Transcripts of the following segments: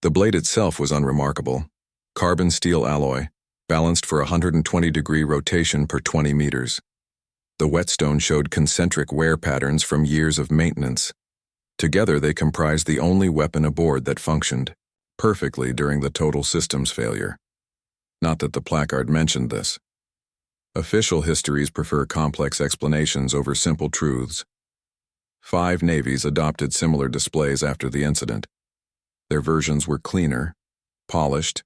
The blade itself was unremarkable. Carbon steel alloy, balanced for a 120-degree rotation per 20 meters. The whetstone showed concentric wear patterns from years of maintenance. Together they comprised the only weapon aboard that functioned perfectly during the total systems failure. Not that the placard mentioned this. Official histories prefer complex explanations over simple truths. 5 navies adopted similar displays after the incident. Their versions were cleaner, polished,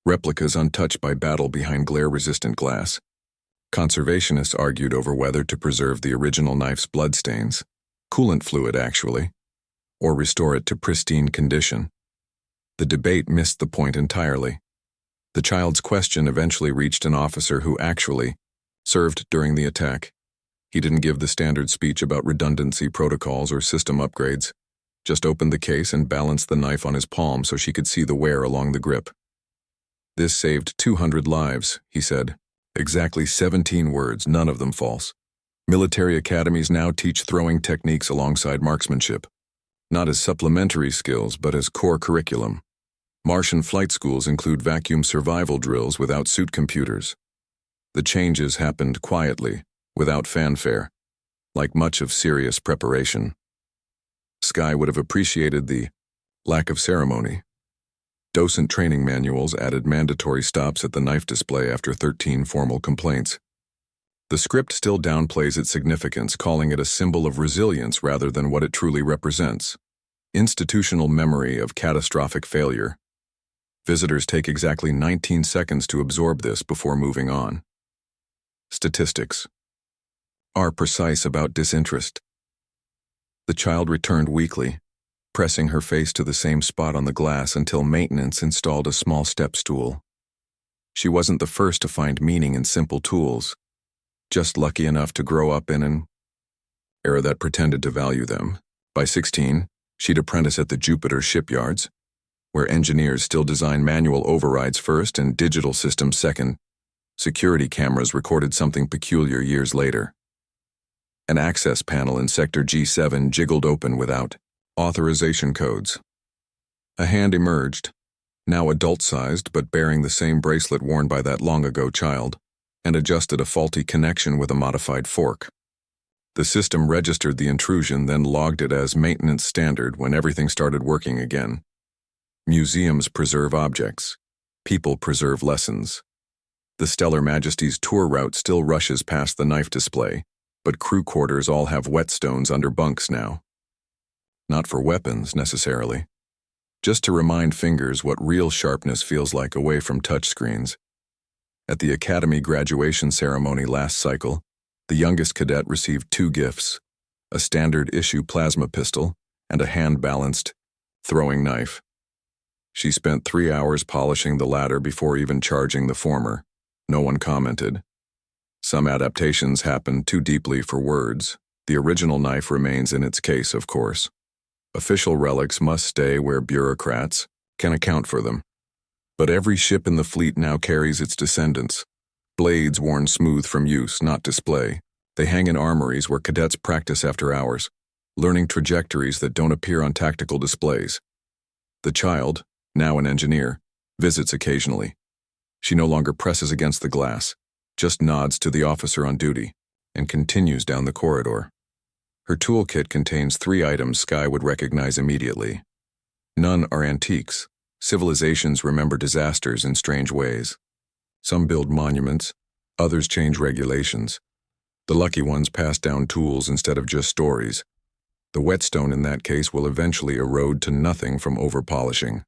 replicas untouched by battle behind glare-resistant glass. Conservationists argued over whether to preserve the original knife's bloodstains, coolant fluid actually, or restore it to pristine condition. The debate missed the point entirely. The child's question eventually reached an officer who actually served during the attack. He didn't give the standard speech about redundancy protocols or system upgrades, just opened the case and balanced the knife on his palm so she could see the wear along the grip. "This saved 200 lives," he said. Exactly 17 words, none of them false. Military academies now teach throwing techniques alongside marksmanship, not as supplementary skills but as core curriculum. Martian flight schools include vacuum survival drills without suit computers. The changes happened quietly, without fanfare, like much of serious preparation. Skye would have appreciated the lack of ceremony. Docent training manuals added mandatory stops at the knife display after 13 formal complaints. The script still downplays its significance, calling it a symbol of resilience rather than what it truly represents. Institutional memory of catastrophic failure. Visitors take exactly 19 seconds to absorb this before moving on. Statistics are precise about disinterest. The child returned weakly, pressing her face to the same spot on the glass until maintenance installed a small step stool. She wasn't the first to find meaning in simple tools, just lucky enough to grow up in an era that pretended to value them. By 16, she'd apprentice at the Jupiter shipyards, where engineers still design manual overrides first and digital systems second. Security cameras recorded something peculiar years later. An access panel in Sector G7 jiggled open without authorization codes. A hand emerged, now adult-sized but bearing the same bracelet worn by that long-ago child, and adjusted a faulty connection with a modified fork. The system registered the intrusion, then logged it as maintenance standard when everything started working again. Museums preserve objects. People preserve lessons. The Stellar Majesty's tour route still rushes past the knife display, but crew quarters all have whetstones under bunks now. Not for weapons, necessarily. Just to remind fingers what real sharpness feels like away from touchscreens. At the Academy graduation ceremony last cycle, the youngest cadet received 2 gifts, a standard-issue plasma pistol and a hand-balanced throwing knife. She spent 3 hours polishing the latter before even charging the former. No one commented. Some adaptations happened too deeply for words. The original knife remains in its case, of course. Official relics must stay where bureaucrats can account for them. But every ship in the fleet now carries its descendants. Blades worn smooth from use, not display. They hang in armories where cadets practice after hours, learning trajectories that don't appear on tactical displays. The child, now an engineer, visits occasionally. She no longer presses against the glass, just nods to the officer on duty, and continues down the corridor. Her toolkit contains 3 items Skye would recognize immediately. None are antiques. Civilizations remember disasters in strange ways. Some build monuments, others change regulations. The lucky ones pass down tools instead of just stories. The whetstone in that case will eventually erode to nothing from over-polishing.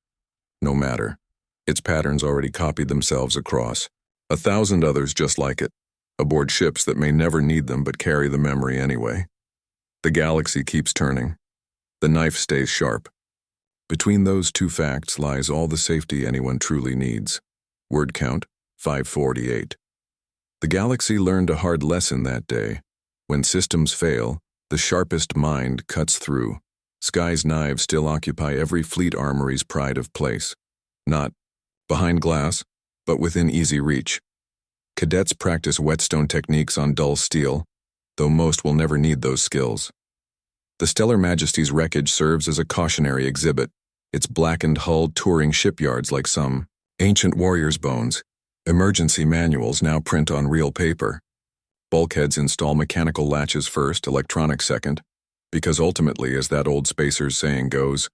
No matter. Its patterns already copied themselves across. 1,000 others just like it, aboard ships that may never need them but carry the memory anyway. The galaxy keeps turning. The knife stays sharp. Between those 2 facts lies all the safety anyone truly needs. Word count, 548. The galaxy learned a hard lesson that day. When systems fail, the sharpest mind cuts through. Skye's knives still occupy every fleet armory's pride of place. Not behind glass, but within easy reach. Cadets practice whetstone techniques on dull steel, though most will never need those skills. The Stellar Majesty's wreckage serves as a cautionary exhibit. its blackened hull touring shipyards like some ancient warrior's bones. Emergency manuals now print on real paper. Bulkheads install mechanical latches first, electronics second, because ultimately, as that old spacer's saying goes,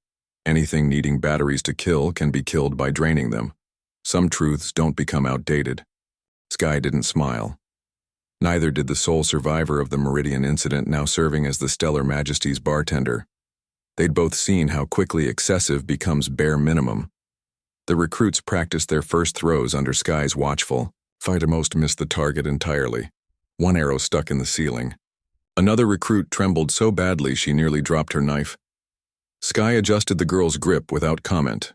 anything needing batteries to kill can be killed by draining them. Some truths don't become outdated. Skye didn't smile. Neither did the sole survivor of the Meridian incident, now serving as the Stellar Majesty's bartender. They'd both seen how quickly excessive becomes bare minimum. The recruits practiced their first throws under Skye's watchful. Most missed the target entirely. One arrow stuck in the ceiling. Another recruit trembled so badly she nearly dropped her knife. Skye adjusted the girl's grip without comment.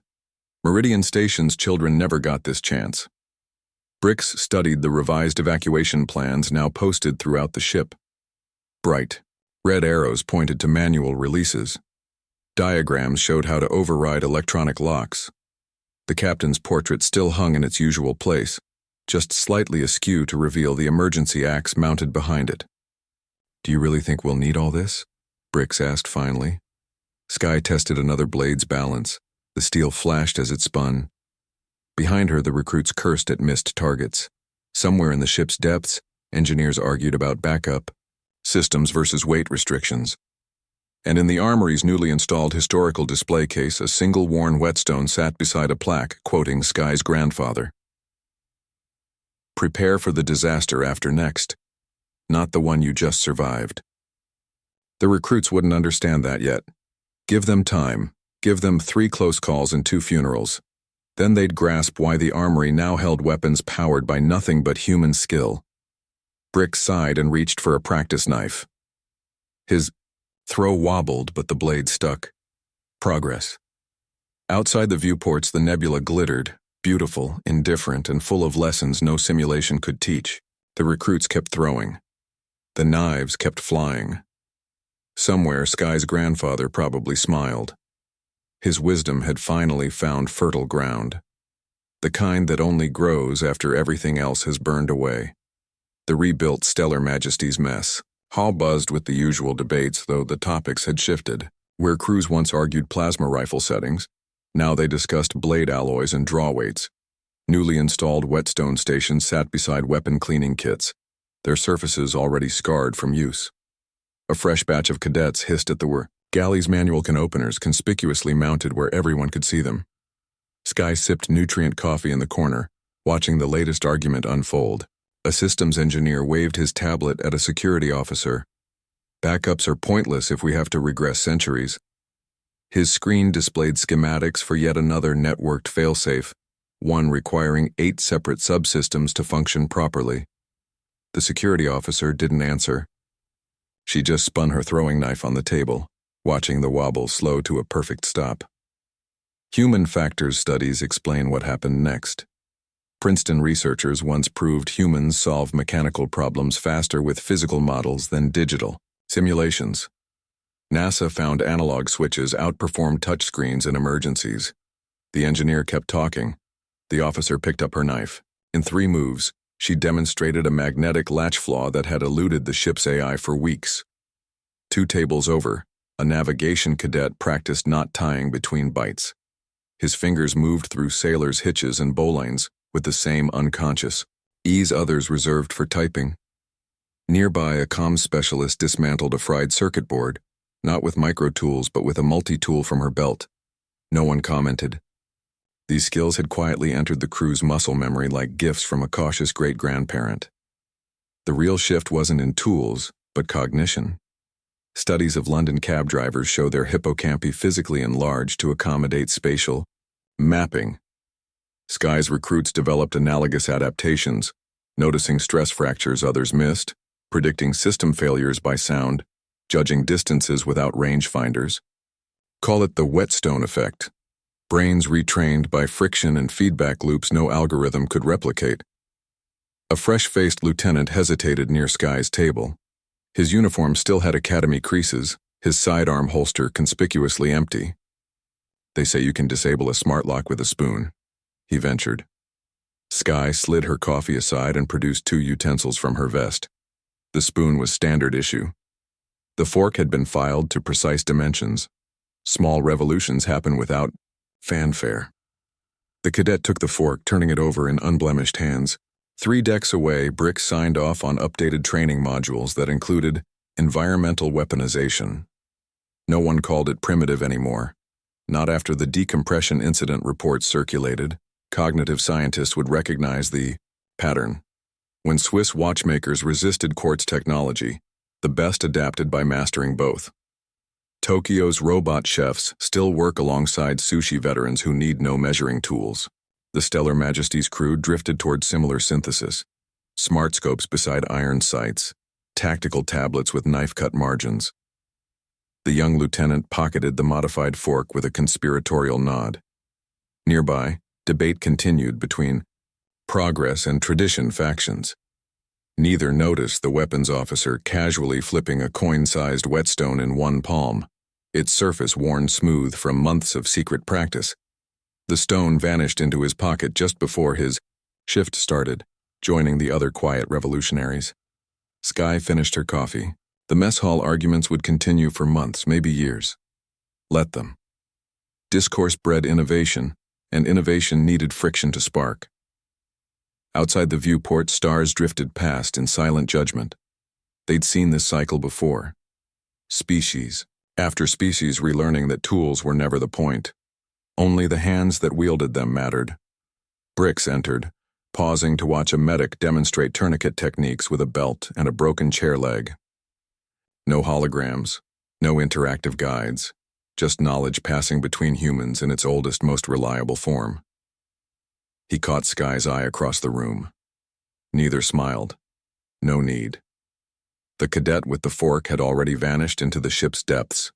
Meridian Station's children never got this chance. Brix studied the revised evacuation plans now posted throughout the ship. Bright, red arrows pointed to manual releases. Diagrams showed how to override electronic locks. The captain's portrait still hung in its usual place, just slightly askew to reveal the emergency axe mounted behind it. "Do you really think we'll need all this?" Brix asked finally. Skye tested another blade's balance. The steel flashed as it spun. Behind her, the recruits cursed at missed targets. Somewhere in the ship's depths, engineers argued about backup, systems versus weight restrictions. And in the armory's newly installed historical display case, a single worn whetstone sat beside a plaque quoting Skye's grandfather. "Prepare for the disaster after next, not the one you just survived." The recruits wouldn't understand that yet. Give them time. Give them 3 close calls and 2 funerals. Then they'd grasp why the armory now held weapons powered by nothing but human skill. Brix sighed and reached for a practice knife. His throw wobbled, but the blade stuck. Progress. Outside the viewports, the nebula glittered, beautiful, indifferent, and full of lessons no simulation could teach. The recruits kept throwing. The knives kept flying. Somewhere, Skye's grandfather probably smiled. His wisdom had finally found fertile ground. The kind that only grows after everything else has burned away. The rebuilt Stellar Majesty's mess. Hall buzzed with the usual debates, though the topics had shifted. Where crews once argued plasma rifle settings, now they discussed blade alloys and draw weights. Newly installed whetstone stations sat beside weapon cleaning kits, their surfaces already scarred from use. A fresh batch of cadets hissed at the galley's manual can openers conspicuously mounted where everyone could see them. Skye sipped nutrient coffee in the corner, watching the latest argument unfold. A systems engineer waved his tablet at a security officer. "Backups are pointless if we have to regress centuries." His screen displayed schematics for yet another networked failsafe, one requiring 8 separate subsystems to function properly. The security officer didn't answer. She just spun her throwing knife on the table, watching the wobble slow to a perfect stop. Human factors studies explain what happened next. Princeton researchers once proved humans solve mechanical problems faster with physical models than digital simulations. NASA found analog switches outperform touchscreens in emergencies. The engineer kept talking. The officer picked up her knife. In 3 moves, she demonstrated a magnetic latch flaw that had eluded the ship's AI for weeks. 2 tables over, a navigation cadet practiced knot tying between bites. His fingers moved through sailors' hitches and bowlines with the same unconscious ease others reserved for typing. Nearby, a comms specialist dismantled a fried circuit board, not with micro tools but with a multi-tool from her belt. No one commented. These skills had quietly entered the crew's muscle memory like gifts from a cautious great-grandparent. The real shift wasn't in tools, but cognition. Studies of London cab drivers show their hippocampi physically enlarged to accommodate spatial mapping. Skye's recruits developed analogous adaptations, noticing stress fractures others missed, predicting system failures by sound, judging distances without rangefinders. Call it the whetstone effect. Brains retrained by friction and feedback loops no algorithm could replicate. A fresh-faced lieutenant hesitated near Skye's table. His uniform still had academy creases, his sidearm holster conspicuously empty. "They say you can disable a smart lock with a spoon," he ventured. Skye slid her coffee aside and produced 2 utensils from her vest. The spoon was standard issue. The fork had been filed to precise dimensions. Small revolutions happen without Fanfare. The cadet took the fork, turning it over in unblemished hands. 3 decks away, Bricks signed off on updated training modules that included environmental weaponization. No one called it primitive anymore. Not after the decompression incident reports circulated. Cognitive scientists would recognize the pattern. When Swiss watchmakers resisted quartz technology, the best adapted by mastering both. Tokyo's robot chefs still work alongside sushi veterans who need no measuring tools. The Stellar Majesty's crew drifted toward similar synthesis. Smart scopes beside iron sights, tactical tablets with knife-cut margins. The young lieutenant pocketed the modified fork with a conspiratorial nod. Nearby, debate continued between progress and tradition factions. Neither noticed the weapons officer casually flipping a coin-sized whetstone in one palm, its surface worn smooth from months of secret practice. The stone vanished into his pocket just before his shift started, joining the other quiet revolutionaries. Skye finished her coffee. The mess hall arguments would continue for months, maybe years. Let them. Discourse bred innovation, and innovation needed friction to spark. Outside the viewport, stars drifted past in silent judgment. They'd seen this cycle before. Species after species relearning that tools were never the point. Only the hands that wielded them mattered. Bricks entered, pausing to watch a medic demonstrate tourniquet techniques with a belt and a broken chair leg. No holograms, no interactive guides, just knowledge passing between humans in its oldest, most reliable form. He caught Skye's eye across the room. Neither smiled. No need. The cadet with the fork had already vanished into the ship's depths,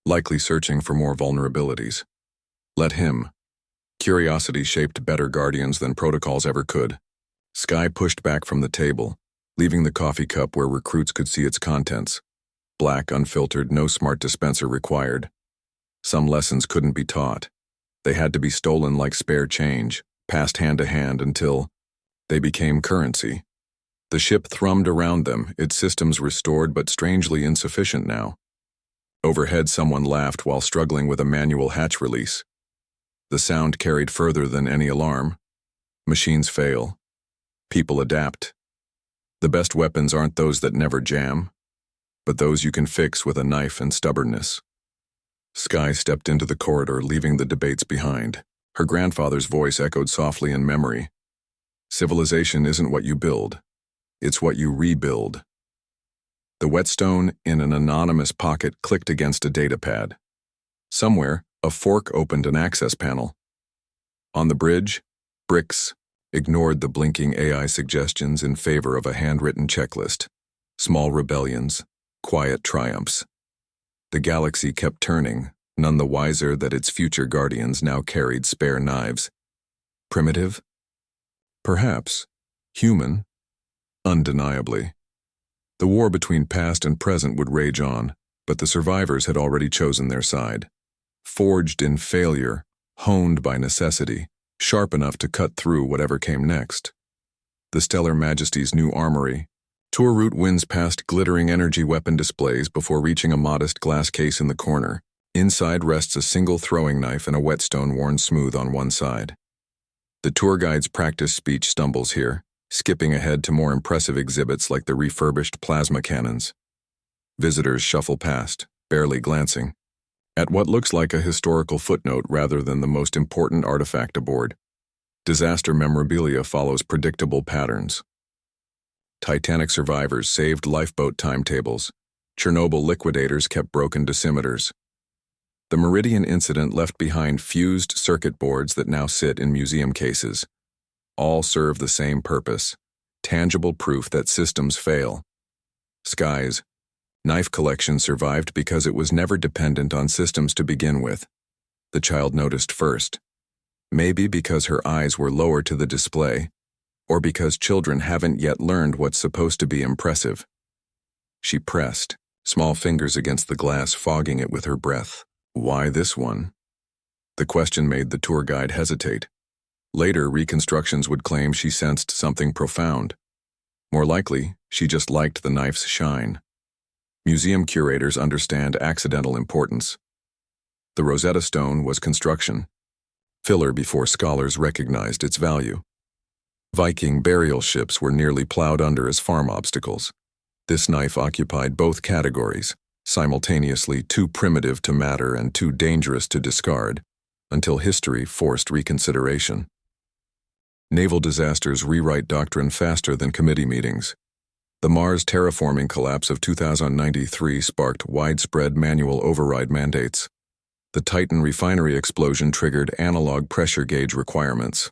likely searching for more vulnerabilities. Let him. Curiosity shaped better guardians than protocols ever could. Skye pushed back from the table, leaving the coffee cup where recruits could see its contents. Black, unfiltered, no smart dispenser required. Some lessons couldn't be taught. They had to be stolen like spare change, passed hand to hand until they became currency. The ship thrummed around them, its systems restored but strangely insufficient now. Overhead, someone laughed while struggling with a manual hatch release. The sound carried further than any alarm. Machines fail. People adapt. The best weapons aren't those that never jam, but those you can fix with a knife and stubbornness. Skye stepped into the corridor, leaving the debates behind. Her grandfather's voice echoed softly in memory. Civilization isn't what you build. It's what you rebuild. The whetstone in an anonymous pocket clicked against a datapad. Somewhere, a fork opened an access panel. On the bridge, Bricks ignored the blinking AI suggestions in favor of a handwritten checklist. Small rebellions, quiet triumphs. The galaxy kept turning, none the wiser that its future guardians now carried spare knives. Primitive? Perhaps. Human? Undeniably. The war between past and present would rage on, but the survivors had already chosen their side. Forged in failure, honed by necessity, sharp enough to cut through whatever came next. The Stellar Majesty's new armory. Tour route winds past glittering energy weapon displays before reaching a modest glass case in the corner. Inside rests a single throwing knife and a whetstone worn smooth on one side. The tour guide's practice speech stumbles here, skipping ahead to more impressive exhibits like the refurbished plasma cannons. Visitors shuffle past, barely glancing, at what looks like a historical footnote rather than the most important artifact aboard. Disaster memorabilia follows predictable patterns. Titanic survivors saved lifeboat timetables. Chernobyl liquidators kept broken dosimeters. The Meridian incident left behind fused circuit boards that now sit in museum cases. All serve the same purpose, tangible proof that systems fail. Skye's knife collection survived because it was never dependent on systems to begin with. The child noticed first. Maybe because her eyes were lower to the display, or because children haven't yet learned what's supposed to be impressive. She pressed, small fingers against the glass, fogging it with her breath. Why this one? The question made the tour guide hesitate. Later, reconstructions would claim she sensed something profound. More likely, she just liked the knife's shine. Museum curators understand accidental importance. The Rosetta Stone was construction. filler before scholars recognized its value. Viking burial ships were nearly plowed under as farm obstacles. This knife occupied both categories, simultaneously too primitive to matter and too dangerous to discard, until history forced reconsideration. Naval disasters rewrite doctrine faster than committee meetings. The Mars terraforming collapse of 2093 sparked widespread manual override mandates. The Titan refinery explosion triggered analog pressure gauge requirements.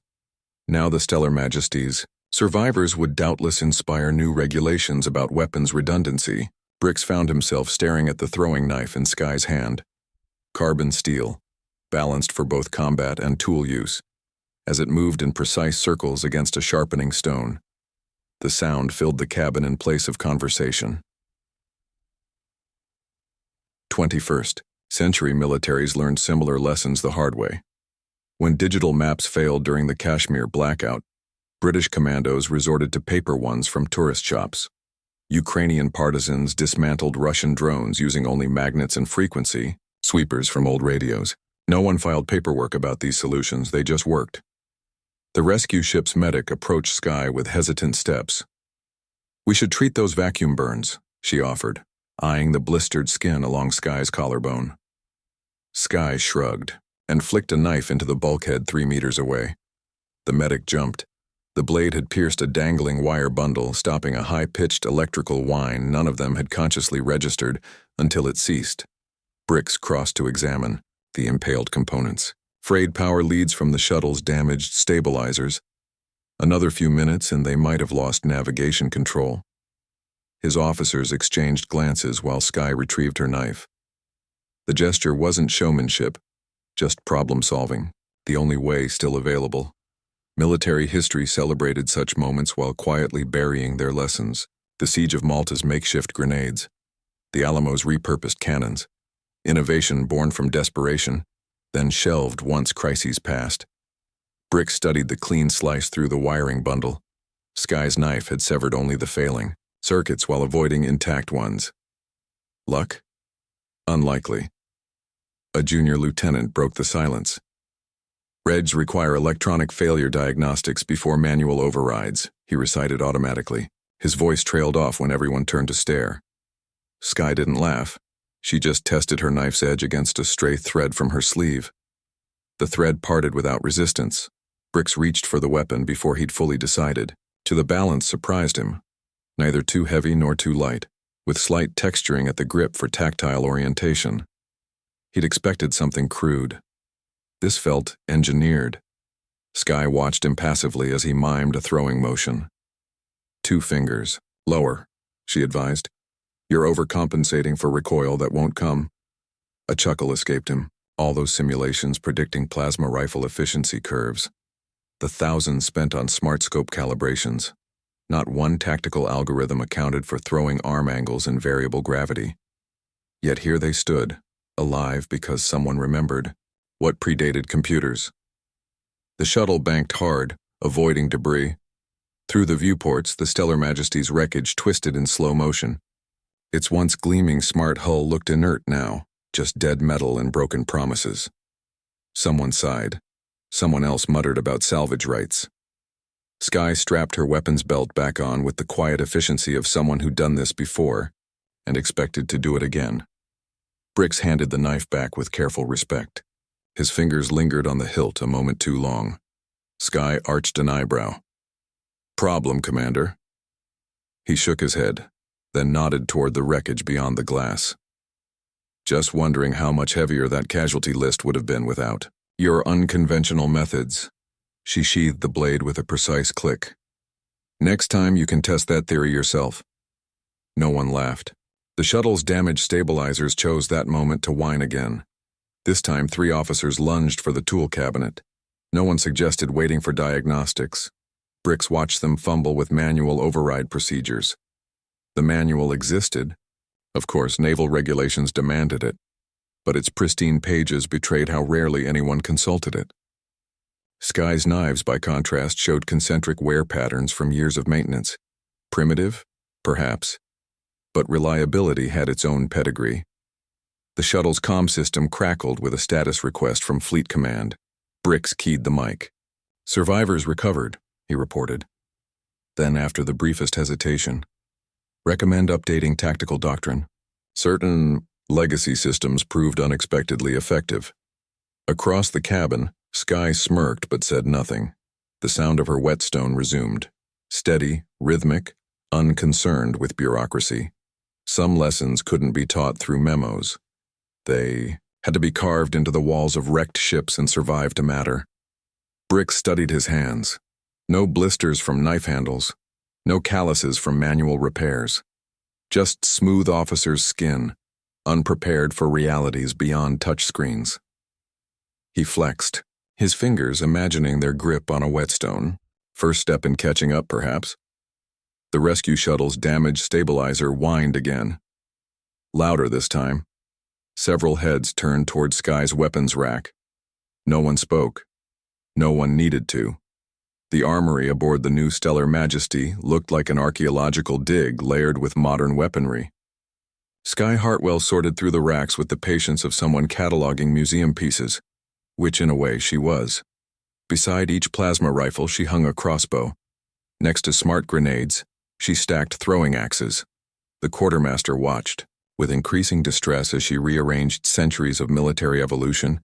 Now the Stellar Majesties, survivors would doubtless inspire new regulations about weapons redundancy. Brix found himself staring at the throwing knife in Sky's hand. Carbon steel, balanced for both combat and tool use, as it moved in precise circles against a sharpening stone. The sound filled the cabin in place of conversation. 21st century militaries learned similar lessons the hard way. When digital maps failed during the Kashmir blackout, British commandos resorted to paper ones from tourist shops. Ukrainian partisans dismantled Russian drones using only magnets and frequency, sweepers from old radios. No one filed paperwork about these solutions, they just worked. The rescue ship's medic approached Sky with hesitant steps. "We should treat those vacuum burns," she offered, eyeing the blistered skin along Sky's collarbone. Sky shrugged and flicked a knife into the bulkhead 3 meters away. The medic jumped. The blade had pierced a dangling wire bundle, stopping a high-pitched electrical whine none of them had consciously registered until it ceased. Brix crossed to examine the impaled components. Frayed power leads from the shuttle's damaged stabilizers. Another few minutes and they might have lost navigation control. His officers exchanged glances while Sky retrieved her knife. The gesture wasn't showmanship, just problem-solving, the only way still available. Military history celebrated such moments while quietly burying their lessons. The siege of Malta's makeshift grenades, the Alamo's repurposed cannons, innovation born from desperation, then shelved once crises passed. Brix studied the clean slice through the wiring bundle. Sky's knife had severed only the failing circuits while avoiding intact ones. Luck? Unlikely. A junior lieutenant broke the silence. "Regs require electronic failure diagnostics before manual overrides," he recited automatically. His voice trailed off when everyone turned to stare. Sky didn't laugh. She just tested her knife's edge against a stray thread from her sleeve. The thread parted without resistance. Brix reached for the weapon before he'd fully decided. To the balance surprised him. Neither too heavy nor too light, with slight texturing at the grip for tactile orientation. He'd expected something crude. This felt engineered. Sky watched impassively as he mimed a throwing motion. "2 fingers. Lower," she advised. "You're overcompensating for recoil that won't come." A chuckle escaped him. All those simulations predicting plasma rifle efficiency curves. The thousands spent on smart scope calibrations. Not one tactical algorithm accounted for throwing arm angles and variable gravity. Yet here they stood, alive because someone remembered what predated computers. The shuttle banked hard, avoiding debris. Through the viewports, the Stellar Majesty's wreckage twisted in slow motion. Its once gleaming smart hull looked inert now, just dead metal and broken promises. Someone sighed. Someone else muttered about salvage rights. Sky strapped her weapons belt back on with the quiet efficiency of someone who'd done this before, and expected to do it again. Brix handed the knife back with careful respect. His fingers lingered on the hilt a moment too long. Sky arched an eyebrow. "Problem, Commander." He shook his head, then nodded toward the wreckage beyond the glass. "Just wondering how much heavier that casualty list would have been without your unconventional methods." She sheathed the blade with a precise click. "Next time you can test that theory yourself." No one laughed. The shuttle's damaged stabilizers chose that moment to whine again. This time 3 officers lunged for the tool cabinet. No one suggested waiting for diagnostics. Brix watched them fumble with manual override procedures. The manual existed. Of course, naval regulations demanded it, but its pristine pages betrayed how rarely anyone consulted it. Sky's knives, by contrast, showed concentric wear patterns from years of maintenance. Primitive? Perhaps. But reliability had its own pedigree. The shuttle's comm system crackled with a status request from Fleet Command. Bricks keyed the mic. "Survivors recovered," he reported. Then, after the briefest hesitation, "Recommend updating tactical doctrine. Certain legacy systems proved unexpectedly effective." Across the cabin, Sky smirked but said nothing. The sound of her whetstone resumed. Steady, rhythmic, unconcerned with bureaucracy. Some lessons couldn't be taught through memos. They had to be carved into the walls of wrecked ships and survive to matter. Bricks studied his hands. No blisters from knife handles. No calluses from manual repairs. Just smooth officer's skin, unprepared for realities beyond touchscreens. He flexed, his fingers imagining their grip on a whetstone. First step in catching up, perhaps. The rescue shuttle's damaged stabilizer whined again. Louder this time. Several heads turned toward Sky's weapons rack. No one spoke. No one needed to. The armory aboard the new Stellar Majesty looked like an archaeological dig layered with modern weaponry. Sky Hartwell sorted through the racks with the patience of someone cataloging museum pieces, which in a way she was. Beside each plasma rifle she hung a crossbow. Next to smart grenades, she stacked throwing axes. The quartermaster watched, with increasing distress as she rearranged centuries of military evolution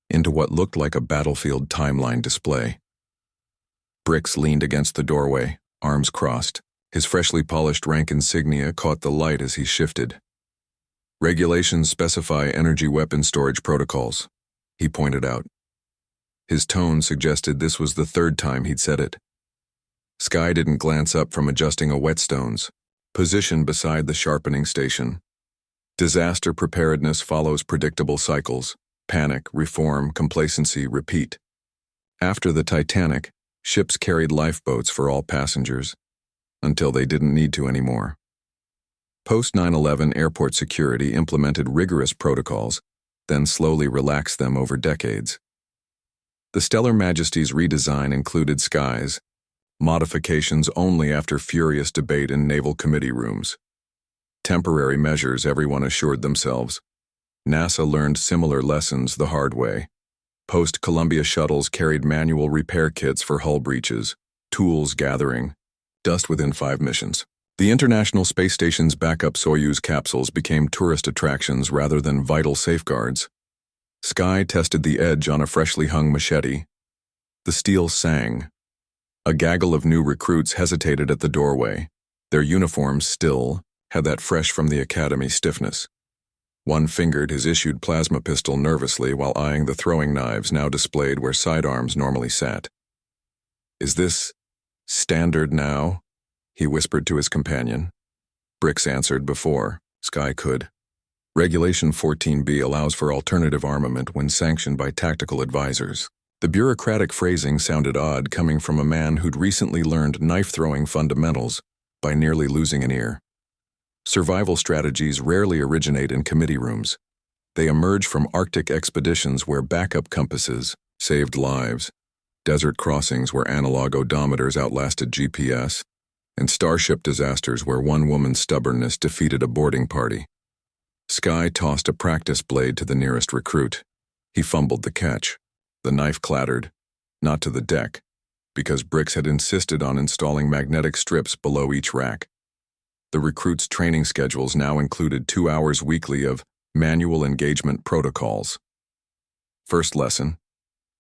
into what looked like a battlefield timeline display. Bricks leaned against the doorway, arms crossed. His freshly polished rank insignia caught the light as he shifted. "Regulations specify energy weapon storage protocols," he pointed out. His tone suggested this was the third time he'd said it. Sky didn't glance up from adjusting a whetstone's position beside the sharpening station. Disaster preparedness follows predictable cycles: panic, reform, complacency, repeat. After the Titanic, ships carried lifeboats for all passengers, until they didn't need to anymore. Post-9/11 airport security implemented rigorous protocols, then slowly relaxed them over decades. The Stellar Majesty's redesign included skies, modifications only after furious debate in naval committee rooms. Temporary measures, everyone assured themselves. NASA learned similar lessons the hard way. Post-Columbia shuttles carried manual repair kits for hull breaches, tools gathering, dust within 5 missions. The International Space Station's backup Soyuz capsules became tourist attractions rather than vital safeguards. Sky tested the edge on a freshly hung machete. The steel sang. A gaggle of new recruits hesitated at the doorway. Their uniforms still had that fresh from the academy stiffness. One fingered his issued plasma pistol nervously while eyeing the throwing knives now displayed where sidearms normally sat. "Is this standard now?" he whispered to his companion. Bricks answered before Sky could. Regulation 14B allows for alternative armament when sanctioned by tactical advisors. The bureaucratic phrasing sounded odd coming from a man who'd recently learned knife-throwing fundamentals by nearly losing an ear. Survival strategies rarely originate in committee rooms. They emerge from Arctic expeditions where backup compasses saved lives, desert crossings where analog odometers outlasted GPS, and starship disasters where one woman's stubbornness defeated a boarding party. Sky tossed a practice blade to the nearest recruit. He fumbled the catch. The knife clattered, not to the deck, because Bricks had insisted on installing magnetic strips below each rack. The recruits' training schedules now included 2 hours weekly of manual engagement protocols. First lesson: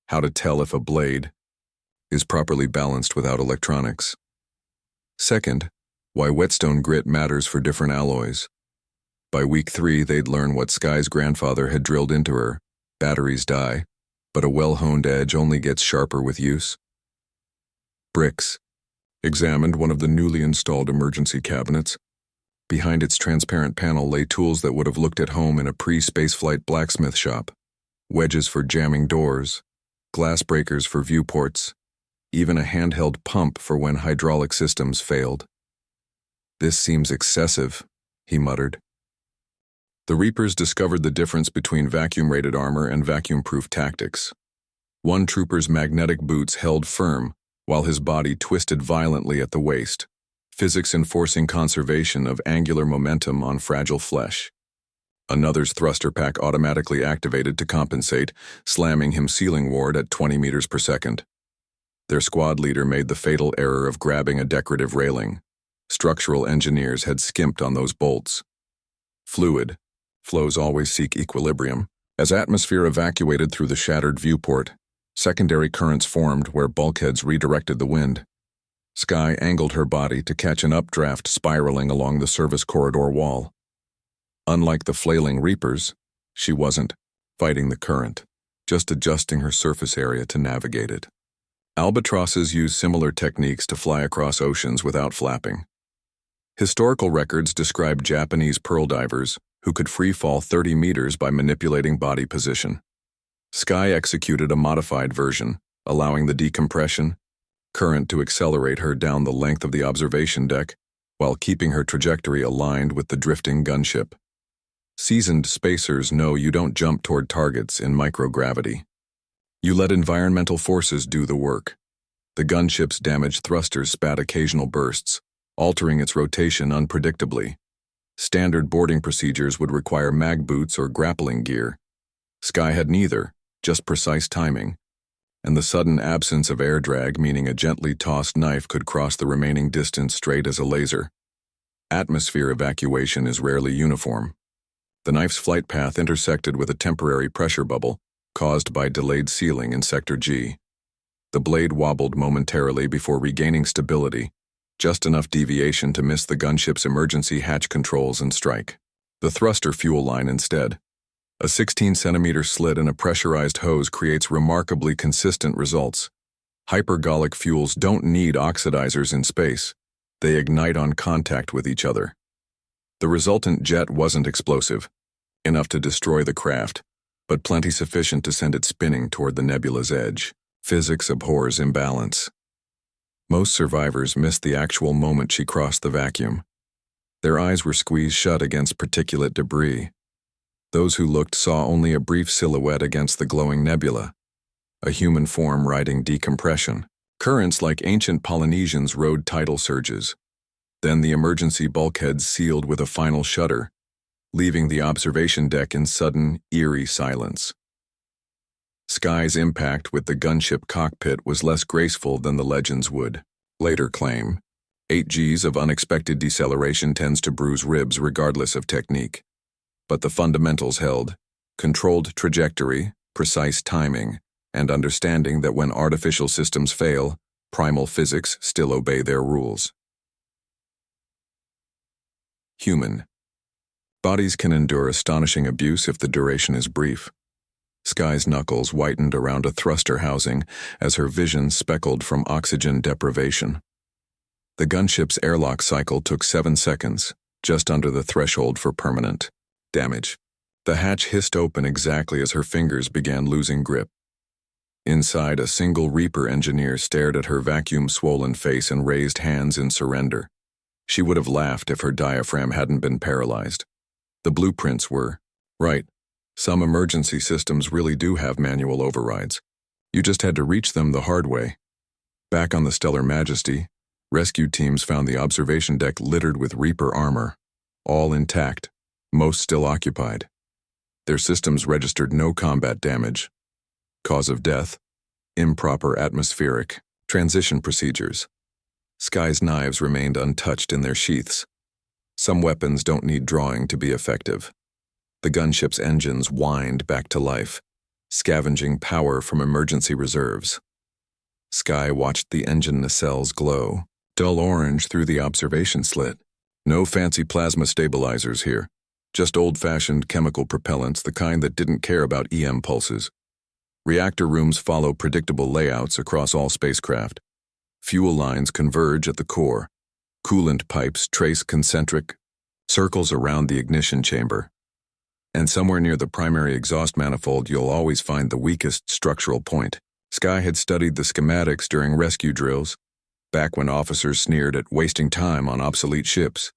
how to tell if a blade is properly balanced without electronics. Second, why whetstone grit matters for different alloys. By week 3, they'd learn what Sky's grandfather had drilled into her: batteries die, but a well-honed edge only gets sharper with use. Bricks examined one of the newly installed emergency cabinets. Behind its transparent panel lay tools that would have looked at home in a pre-spaceflight blacksmith shop. Wedges for jamming doors, glass breakers for viewports, even a handheld pump for when hydraulic systems failed. "This seems excessive," he muttered. The Reapers discovered the difference between vacuum-rated armor and vacuum-proof tactics. One trooper's magnetic boots held firm while his body twisted violently at the waist, physics enforcing conservation of angular momentum on fragile flesh. Another's thruster pack automatically activated to compensate, slamming him ceiling ward at 20 meters per second. Their squad leader made the fatal error of grabbing a decorative railing. Structural engineers had skimped on those bolts. Fluid. Flows always seek equilibrium. As atmosphere evacuated through the shattered viewport, secondary currents formed where bulkheads redirected the wind. Sky angled her body to catch an updraft spiraling along the service corridor wall. Unlike the flailing reapers, she wasn't fighting the current, just adjusting her surface area to navigate it. Albatrosses use similar techniques to fly across oceans without flapping. Historical records describe Japanese pearl divers who could free-fall 30 meters by manipulating body position. Sky executed a modified version, allowing the decompression current to accelerate her down the length of the observation deck while keeping her trajectory aligned with the drifting gunship. Seasoned spacers know you don't jump toward targets in microgravity. You let environmental forces do the work. The gunship's damaged thrusters spat occasional bursts, altering its rotation unpredictably. Standard boarding procedures would require mag boots or grappling gear. Sky had neither, just precise timing, and the sudden absence of air drag meaning a gently tossed knife could cross the remaining distance straight as a laser. Atmosphere evacuation is rarely uniform. The knife's flight path intersected with a temporary pressure bubble caused by delayed sealing in Sector G. The blade wobbled momentarily before regaining stability, just enough deviation to miss the gunship's emergency hatch controls and strike. The thruster fuel line instead. A 16-centimeter slit in a pressurized hose creates remarkably consistent results. Hypergolic fuels don't need oxidizers in space. They ignite on contact with each other. The resultant jet wasn't explosive, enough to destroy the craft, but plenty sufficient to send it spinning toward the nebula's edge. Physics abhors imbalance. Most survivors missed the actual moment she crossed the vacuum. Their eyes were squeezed shut against particulate debris. Those who looked saw only a brief silhouette against the glowing nebula, a human form riding decompression. Currents like ancient Polynesians rode tidal surges. Then the emergency bulkheads sealed with a final shudder, leaving the observation deck in sudden, eerie silence. Sky's impact with the gunship cockpit was less graceful than the legends would later claim. 8 Gs of unexpected deceleration tends to bruise ribs regardless of technique. But the fundamentals held: controlled trajectory, precise timing, and understanding that when artificial systems fail, primal physics still obey their rules. Human. Bodies can endure astonishing abuse if the duration is brief. Sky's knuckles whitened around a thruster housing as her vision speckled from oxygen deprivation. The gunship's airlock cycle took 7 seconds, just under the threshold for permanent damage. The hatch hissed open exactly as her fingers began losing grip. Inside, a single Reaper engineer stared at her vacuum-swollen face and raised hands in surrender. She would have laughed if her diaphragm hadn't been paralyzed. The blueprints were right. Some emergency systems really do have manual overrides. You just had to reach them the hard way. Back on the Stellar Majesty, rescue teams found the observation deck littered with Reaper armor, all intact, most still occupied. Their systems registered no combat damage. Cause of death: improper atmospheric transition procedures. Sky's knives remained untouched in their sheaths. Some weapons don't need drawing to be effective. The gunship's engines whined back to life, scavenging power from emergency reserves. Sky watched the engine nacelles glow, dull orange through the observation slit. No fancy plasma stabilizers here, just old-fashioned chemical propellants, the kind that didn't care about EM pulses. Reactor rooms follow predictable layouts across all spacecraft. Fuel lines converge at the core. Coolant pipes trace concentric circles around the ignition chamber. And somewhere near the primary exhaust manifold, you'll always find the weakest structural point. Sky had studied the schematics during rescue drills, back when officers sneered at wasting time on obsolete ships.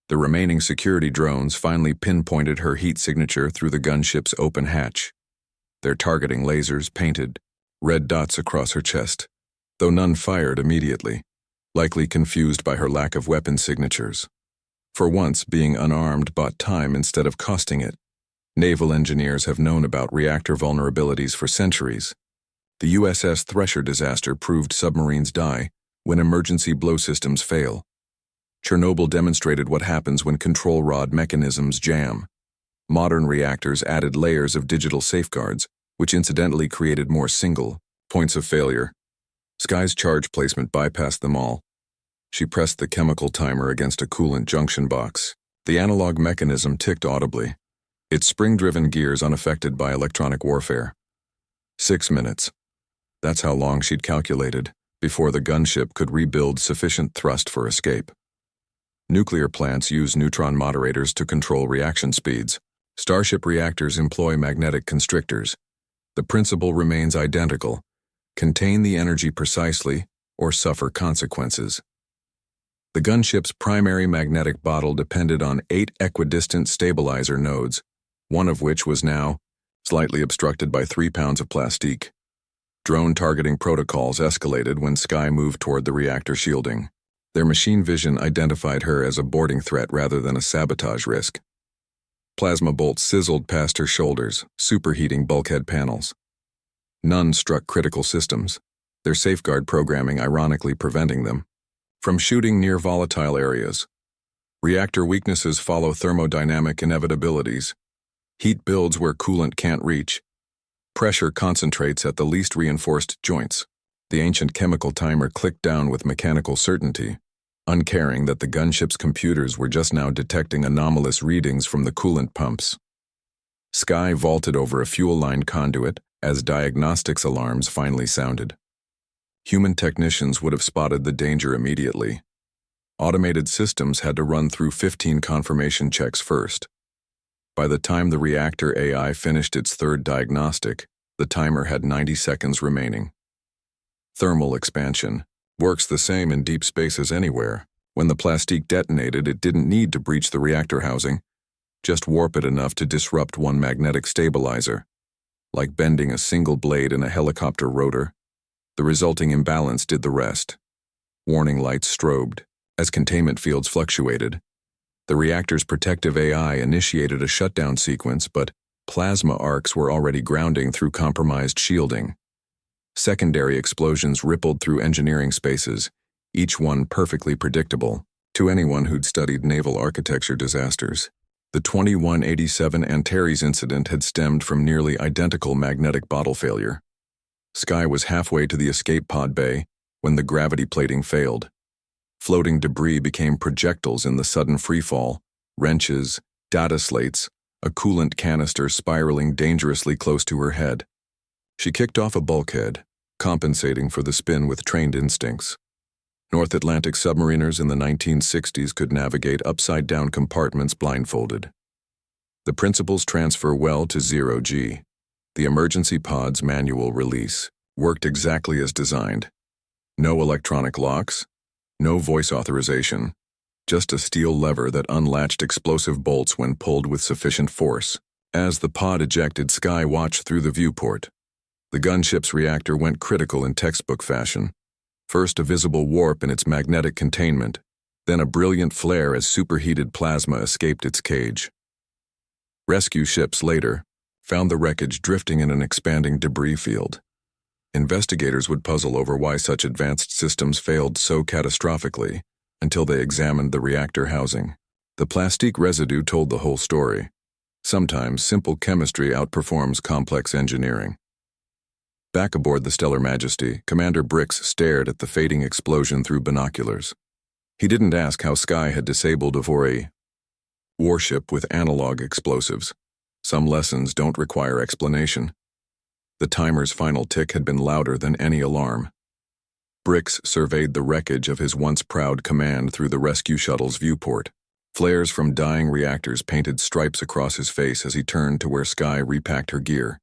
The remaining security drones finally pinpointed her heat signature through the gunship's open hatch. Their targeting lasers painted red dots across her chest, though none fired immediately, likely confused by her lack of weapon signatures. For once, being unarmed bought time instead of costing it. Naval engineers have known about reactor vulnerabilities for centuries. The USS Thresher disaster proved submarines die when emergency blow systems fail. Chernobyl demonstrated what happens when control rod mechanisms jam. Modern reactors added layers of digital safeguards, which incidentally created more single points of failure. Sky's charge placement bypassed them all. She pressed the chemical timer against a coolant junction box. The analog mechanism ticked audibly, its spring-driven gears unaffected by electronic warfare. 6 minutes. That's how long she'd calculated before the gunship could rebuild sufficient thrust for escape. Nuclear plants use neutron moderators to control reaction speeds. Starship reactors employ magnetic constrictors. The principle remains identical: contain the energy precisely or suffer consequences. The gunship's primary magnetic bottle depended on 8 equidistant stabilizer nodes, one of which was now slightly obstructed by 3 pounds of plastique. Drone targeting protocols escalated when Sky moved toward the reactor shielding. Their machine vision identified her as a boarding threat rather than a sabotage risk. Plasma bolts sizzled past her shoulders, superheating bulkhead panels. None struck critical systems, their safeguard programming ironically preventing them from shooting near volatile areas. Reactor weaknesses follow thermodynamic inevitabilities. Heat builds where coolant can't reach. Pressure concentrates at the least reinforced joints. The ancient chemical timer clicked down with mechanical certainty, uncaring that the gunship's computers were just now detecting anomalous readings from the coolant pumps. Sky vaulted over a fuel-lined conduit as diagnostics alarms finally sounded. Human technicians would have spotted the danger immediately. Automated systems had to run through 15 confirmation checks first. By the time the reactor AI finished its third diagnostic, the timer had 90 seconds remaining. Thermal expansion works the same in deep space as anywhere. When the plastique detonated, it didn't need to breach the reactor housing, just warp it enough to disrupt one magnetic stabilizer. Like bending a single blade in a helicopter rotor, the resulting imbalance did the rest. Warning lights strobed as containment fields fluctuated. The reactor's protective AI initiated a shutdown sequence, but plasma arcs were already grounding through compromised shielding. Secondary explosions rippled through engineering spaces, each one perfectly predictable to anyone who'd studied naval architecture disasters. The 2187 Antares incident had stemmed from nearly identical magnetic bottle failure. Sky was halfway to the escape pod bay when the gravity plating failed. Floating debris became projectiles in the sudden freefall: wrenches, data slates, a coolant canister spiraling dangerously close to her head. She kicked off a bulkhead, compensating for the spin with trained instincts. North Atlantic submariners in the 1960s could navigate upside-down compartments blindfolded. The principles transfer well to 0G. The emergency pod's manual release worked exactly as designed. No electronic locks, no voice authorization, just a steel lever that unlatched explosive bolts when pulled with sufficient force. As the pod ejected, Sky watched through the viewport. The gunship's reactor went critical in textbook fashion. First a visible warp in its magnetic containment, then a brilliant flare as superheated plasma escaped its cage. Rescue ships later found the wreckage drifting in an expanding debris field. Investigators would puzzle over why such advanced systems failed so catastrophically until they examined the reactor housing. The plastique residue told the whole story. Sometimes simple chemistry outperforms complex engineering. Back aboard the Stellar Majesty, Commander Brix stared at the fading explosion through binoculars. He didn't ask how Sky had disabled a warship with analog explosives. Some lessons don't require explanation. The timer's final tick had been louder than any alarm. Brix surveyed the wreckage of his once proud command through the rescue shuttle's viewport. Flares from dying reactors painted stripes across his face as he turned to where Sky repacked her gear.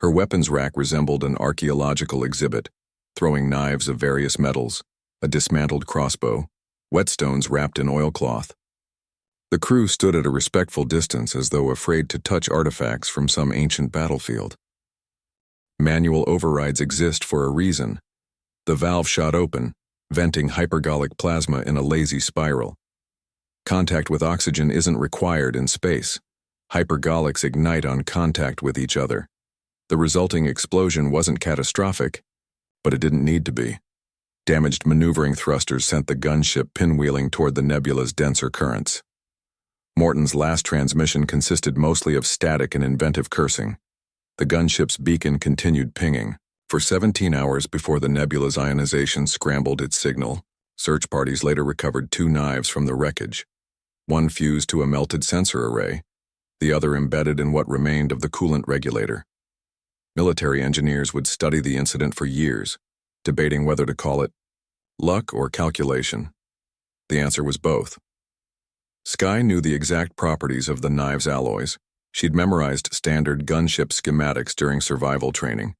Her weapons rack resembled an archaeological exhibit, throwing knives of various metals, a dismantled crossbow, whetstones wrapped in oilcloth. The crew stood at a respectful distance as though afraid to touch artifacts from some ancient battlefield. Manual overrides exist for a reason. The valve shot open, venting hypergolic plasma in a lazy spiral. Contact with oxygen isn't required in space. Hypergolics ignite on contact with each other. The resulting explosion wasn't catastrophic, but it didn't need to be. Damaged maneuvering thrusters sent the gunship pinwheeling toward the nebula's denser currents. Morton's last transmission consisted mostly of static and inventive cursing. The gunship's beacon continued pinging. For 17 hours before the nebula's ionization scrambled its signal, search parties later recovered 2 knives from the wreckage. One fused to a melted sensor array, the other embedded in what remained of the coolant regulator. Military engineers would study the incident for years, debating whether to call it luck or calculation. The answer was both. Skye knew the exact properties of the knive's alloys. She'd memorized standard gunship schematics during survival training.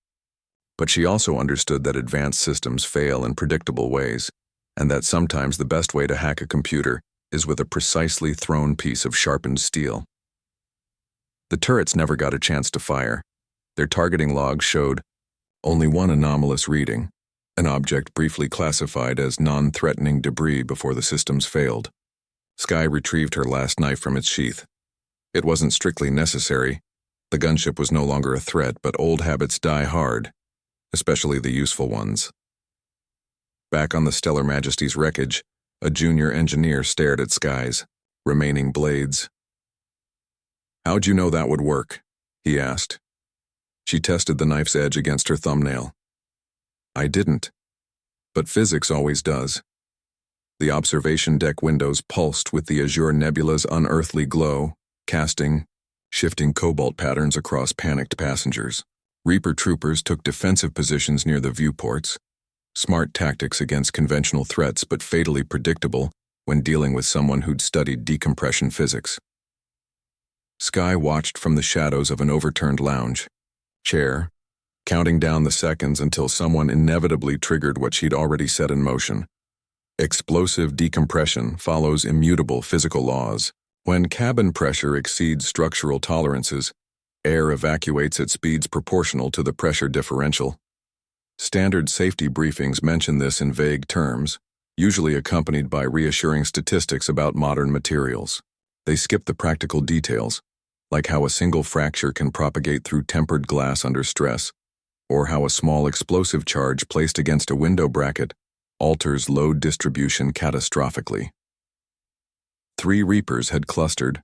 But she also understood that advanced systems fail in predictable ways, and that sometimes the best way to hack a computer is with a precisely thrown piece of sharpened steel. The turrets never got a chance to fire. Their targeting logs showed only one anomalous reading, an object briefly classified as non-threatening debris before the systems failed. Skye retrieved her last knife from its sheath. It wasn't strictly necessary. The gunship was no longer a threat, but old habits die hard, especially the useful ones. Back on the Stellar Majesty's wreckage, a junior engineer stared at Skye's remaining blades. "How'd you know that would work?" he asked. She tested the knife's edge against her thumbnail. "I didn't. But physics always does." The observation deck windows pulsed with the azure nebula's unearthly glow, casting, shifting cobalt patterns across panicked passengers. Reaper troopers took defensive positions near the viewports. Smart tactics against conventional threats, but fatally predictable when dealing with someone who'd studied decompression physics. Skye watched from the shadows of an overturned lounge chair, counting down the seconds until someone inevitably triggered what she'd already set in motion. Explosive decompression follows immutable physical laws. When cabin pressure exceeds structural tolerances, air evacuates at speeds proportional to the pressure differential. Standard safety briefings mention this in vague terms, usually accompanied by reassuring statistics about modern materials. They skip the practical details, like how a single fracture can propagate through tempered glass under stress, or how a small explosive charge placed against a window bracket alters load distribution catastrophically. 3 Reapers had clustered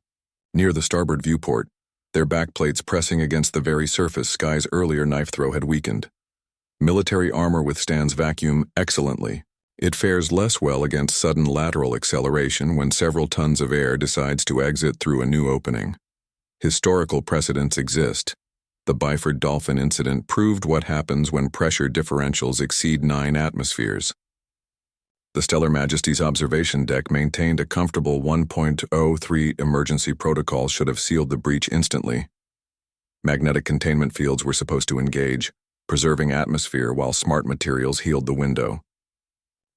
near the starboard viewport, their backplates pressing against the very surface Skye's earlier knife throw had weakened. Military armor withstands vacuum excellently. It fares less well against sudden lateral acceleration when several tons of air decides to exit through a new opening. Historical precedents exist. The Byford Dolphin incident proved what happens when pressure differentials exceed 9 atmospheres. The Stellar Majesty's observation deck maintained a comfortable 1.03 emergency protocol should have sealed the breach instantly. Magnetic containment fields were supposed to engage, preserving atmosphere while smart materials healed the window.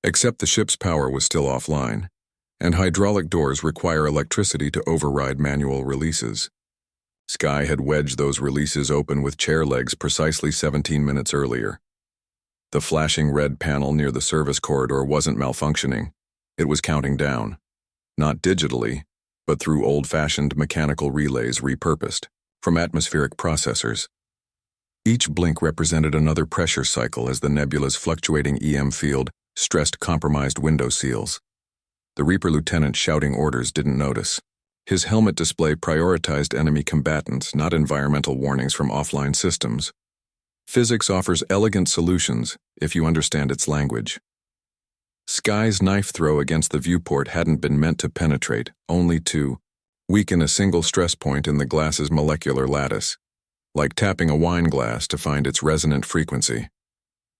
Except the ship's power was still offline, and hydraulic doors require electricity to override manual releases. Skye had wedged those releases open with chair legs precisely 17 minutes earlier. The flashing red panel near the service corridor wasn't malfunctioning. It was counting down. Not digitally, but through old-fashioned mechanical relays repurposed from atmospheric processors. Each blink represented another pressure cycle as the nebula's fluctuating EM field stressed compromised window seals. The Reaper lieutenant shouting orders didn't notice. His helmet display prioritized enemy combatants, not environmental warnings from offline systems. Physics offers elegant solutions if you understand its language. Skye's knife throw against the viewport hadn't been meant to penetrate, only to weaken a single stress point in the glass's molecular lattice, like tapping a wine glass to find its resonant frequency.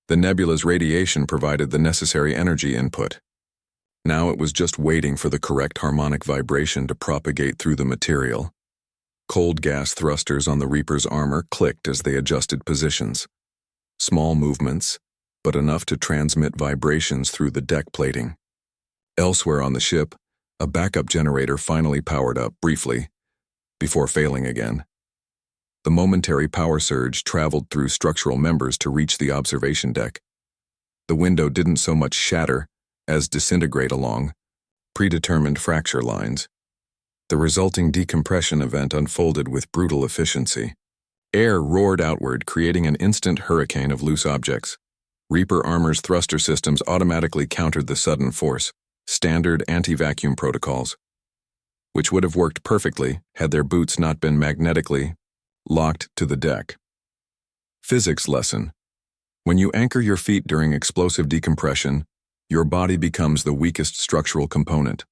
The nebula's radiation provided the necessary energy input. Now it was just waiting for the correct harmonic vibration to propagate through the material. Cold gas thrusters on the Reaper's armor clicked as they adjusted positions. Small movements, but enough to transmit vibrations through the deck plating. Elsewhere on the ship, a backup generator finally powered up briefly, before failing again. The momentary power surge traveled through structural members to reach the observation deck. The window didn't so much shatter as disintegrate along, predetermined fracture lines. The resulting decompression event unfolded with brutal efficiency. Air roared outward, creating an instant hurricane of loose objects. Reaper Armor's thruster systems automatically countered the sudden force, standard anti-vacuum protocols, which would have worked perfectly had their boots not been magnetically locked to the deck. Physics lesson. When you anchor your feet during explosive decompression, your body becomes the weakest structural component.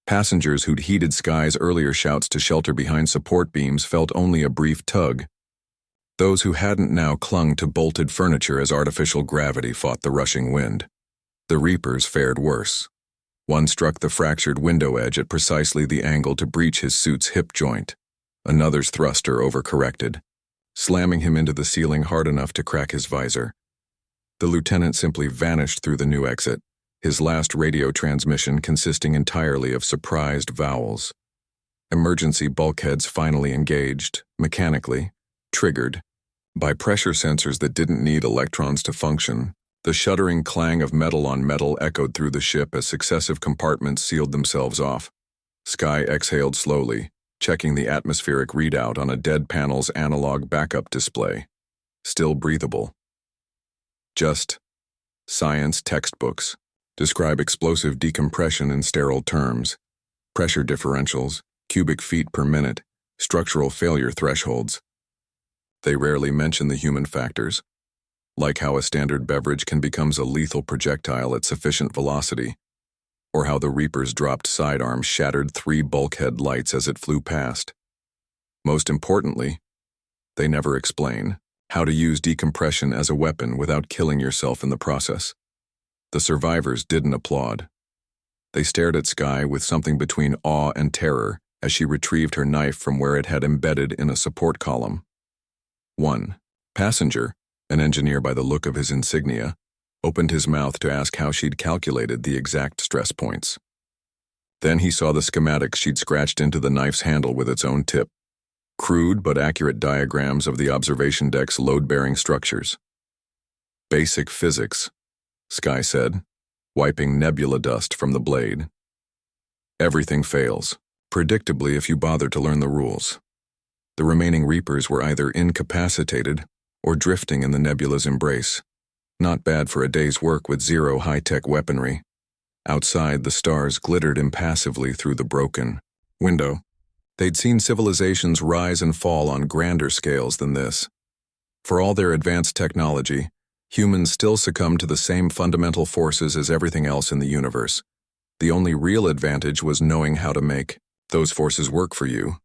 Passengers who'd heeded Sky's earlier shouts to shelter behind support beams felt only a brief tug. Those who hadn't now clung to bolted furniture as artificial gravity fought the rushing wind. The Reapers fared worse. One struck the fractured window edge at precisely the angle to breach his suit's hip joint. Another's thruster overcorrected, slamming him into the ceiling hard enough to crack his visor. The lieutenant simply vanished through the new exit, his last radio transmission consisting entirely of surprised vowels. Emergency bulkheads finally engaged, mechanically, triggered. By pressure sensors that didn't need electrons to function, the shuddering clang of metal on metal echoed through the ship as successive compartments sealed themselves off. Sky exhaled slowly, checking the atmospheric readout on a dead panel's analog backup display. Still breathable. Just science textbooks describe explosive decompression in sterile terms: pressure differentials, cubic feet per minute, structural failure thresholds. They rarely mention the human factors, like how a standard beverage can become a lethal projectile at sufficient velocity, or how the Reaper's dropped sidearm shattered 3 bulkhead lights as it flew past. Most importantly, they never explain how to use decompression as a weapon without killing yourself in the process. The survivors didn't applaud. They stared at Sky with something between awe and terror as she retrieved her knife from where it had embedded in a support column. One passenger, an engineer by the look of his insignia, opened his mouth to ask how she'd calculated the exact stress points. Then he saw the schematics she'd scratched into the knife's handle with its own tip. Crude but accurate diagrams of the observation deck's load-bearing structures. Basic physics, Sky said, wiping nebula dust from the blade. Everything fails, predictably if you bother to learn the rules. The remaining Reapers were either incapacitated or drifting in the nebula's embrace. Not bad for a day's work with zero high-tech weaponry. Outside, the stars glittered impassively through the broken window. They'd seen civilizations rise and fall on grander scales than this. For all their advanced technology, humans still succumb to the same fundamental forces as everything else in the universe. The only real advantage was knowing how to make those forces work for you.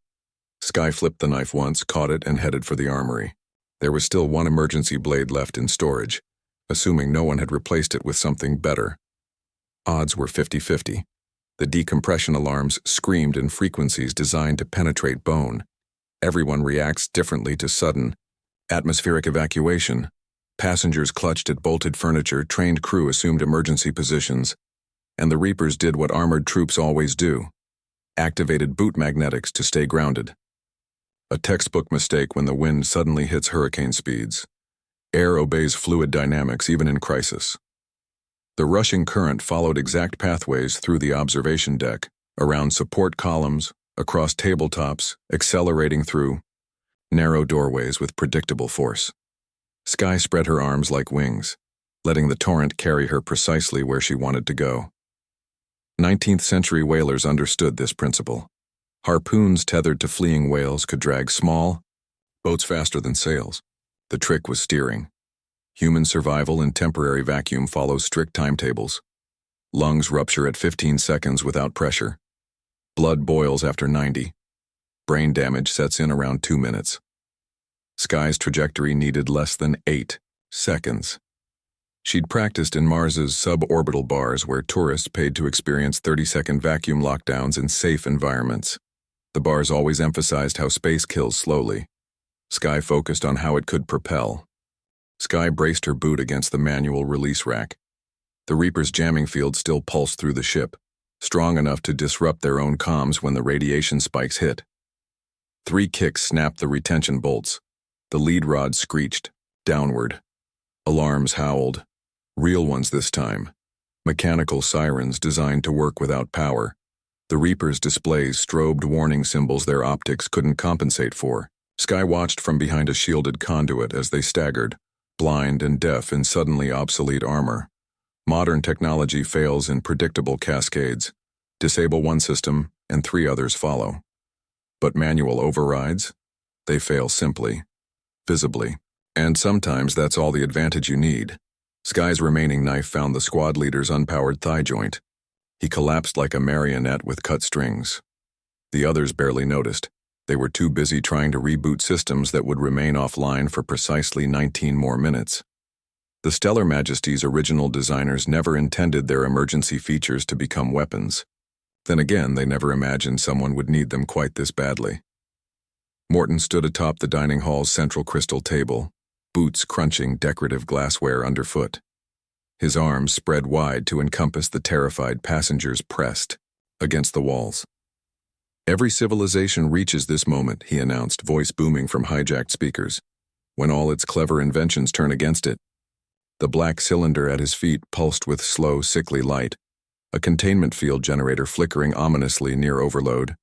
Sky flipped the knife once, caught it, and headed for the armory. There was still one emergency blade left in storage, assuming no one had replaced it with something better. Odds were 50-50. The decompression alarms screamed in frequencies designed to penetrate bone. Everyone reacts differently to sudden atmospheric evacuation. Passengers clutched at bolted furniture, trained crew assumed emergency positions, and the Reapers did what armored troops always do: activated boot magnetics to stay grounded. A textbook mistake when the wind suddenly hits hurricane speeds. Air obeys fluid dynamics even in crisis. The rushing current followed exact pathways through the observation deck, around support columns, across tabletops, accelerating through narrow doorways with predictable force. Sky spread her arms like wings, letting the torrent carry her precisely where she wanted to go. 19th century whalers understood this principle. Harpoons tethered to fleeing whales could drag small boats faster than sails. The trick was steering. Human survival in temporary vacuum follows strict timetables. Lungs rupture at 15 seconds without pressure. Blood boils after 90. Brain damage sets in around 2 minutes. Sky's trajectory needed less than 8 seconds. She'd practiced in Mars's suborbital bars where tourists paid to experience 30-second vacuum lockdowns in safe environments. The bars always emphasized how space kills slowly. Sky focused on how it could propel. Sky braced her boot against the manual release rack. The Reaper's jamming field still pulsed through the ship, strong enough to disrupt their own comms when the radiation spikes hit. 3 kicks snapped the retention bolts. The lead rod screeched, downward. Alarms howled. Real ones this time. mechanical sirens designed to work without power. The Reapers' displays strobed warning symbols their optics couldn't compensate for. Sky watched from behind a shielded conduit as they staggered, blind and deaf in suddenly obsolete armor. Modern technology fails in predictable cascades. Disable one system, and 3 others follow. But manual overrides? They fail simply, visibly. And sometimes that's all the advantage you need. Sky's remaining knife found the squad leader's unpowered thigh joint. He collapsed like a marionette with cut strings. The others barely noticed. They were too busy trying to reboot systems that would remain offline for precisely 19 more minutes. The Stellar Majesty's original designers never intended their emergency features to become weapons. Then again, they never imagined someone would need them quite this badly. Morton stood atop the dining hall's central crystal table, boots crunching decorative glassware underfoot. His arms spread wide to encompass the terrified passengers pressed against the walls. "Every civilization reaches this moment," he announced, voice booming from hijacked speakers, "when all its clever inventions turn against it." The black cylinder at his feet pulsed with slow, sickly light, a containment field generator flickering ominously near overload.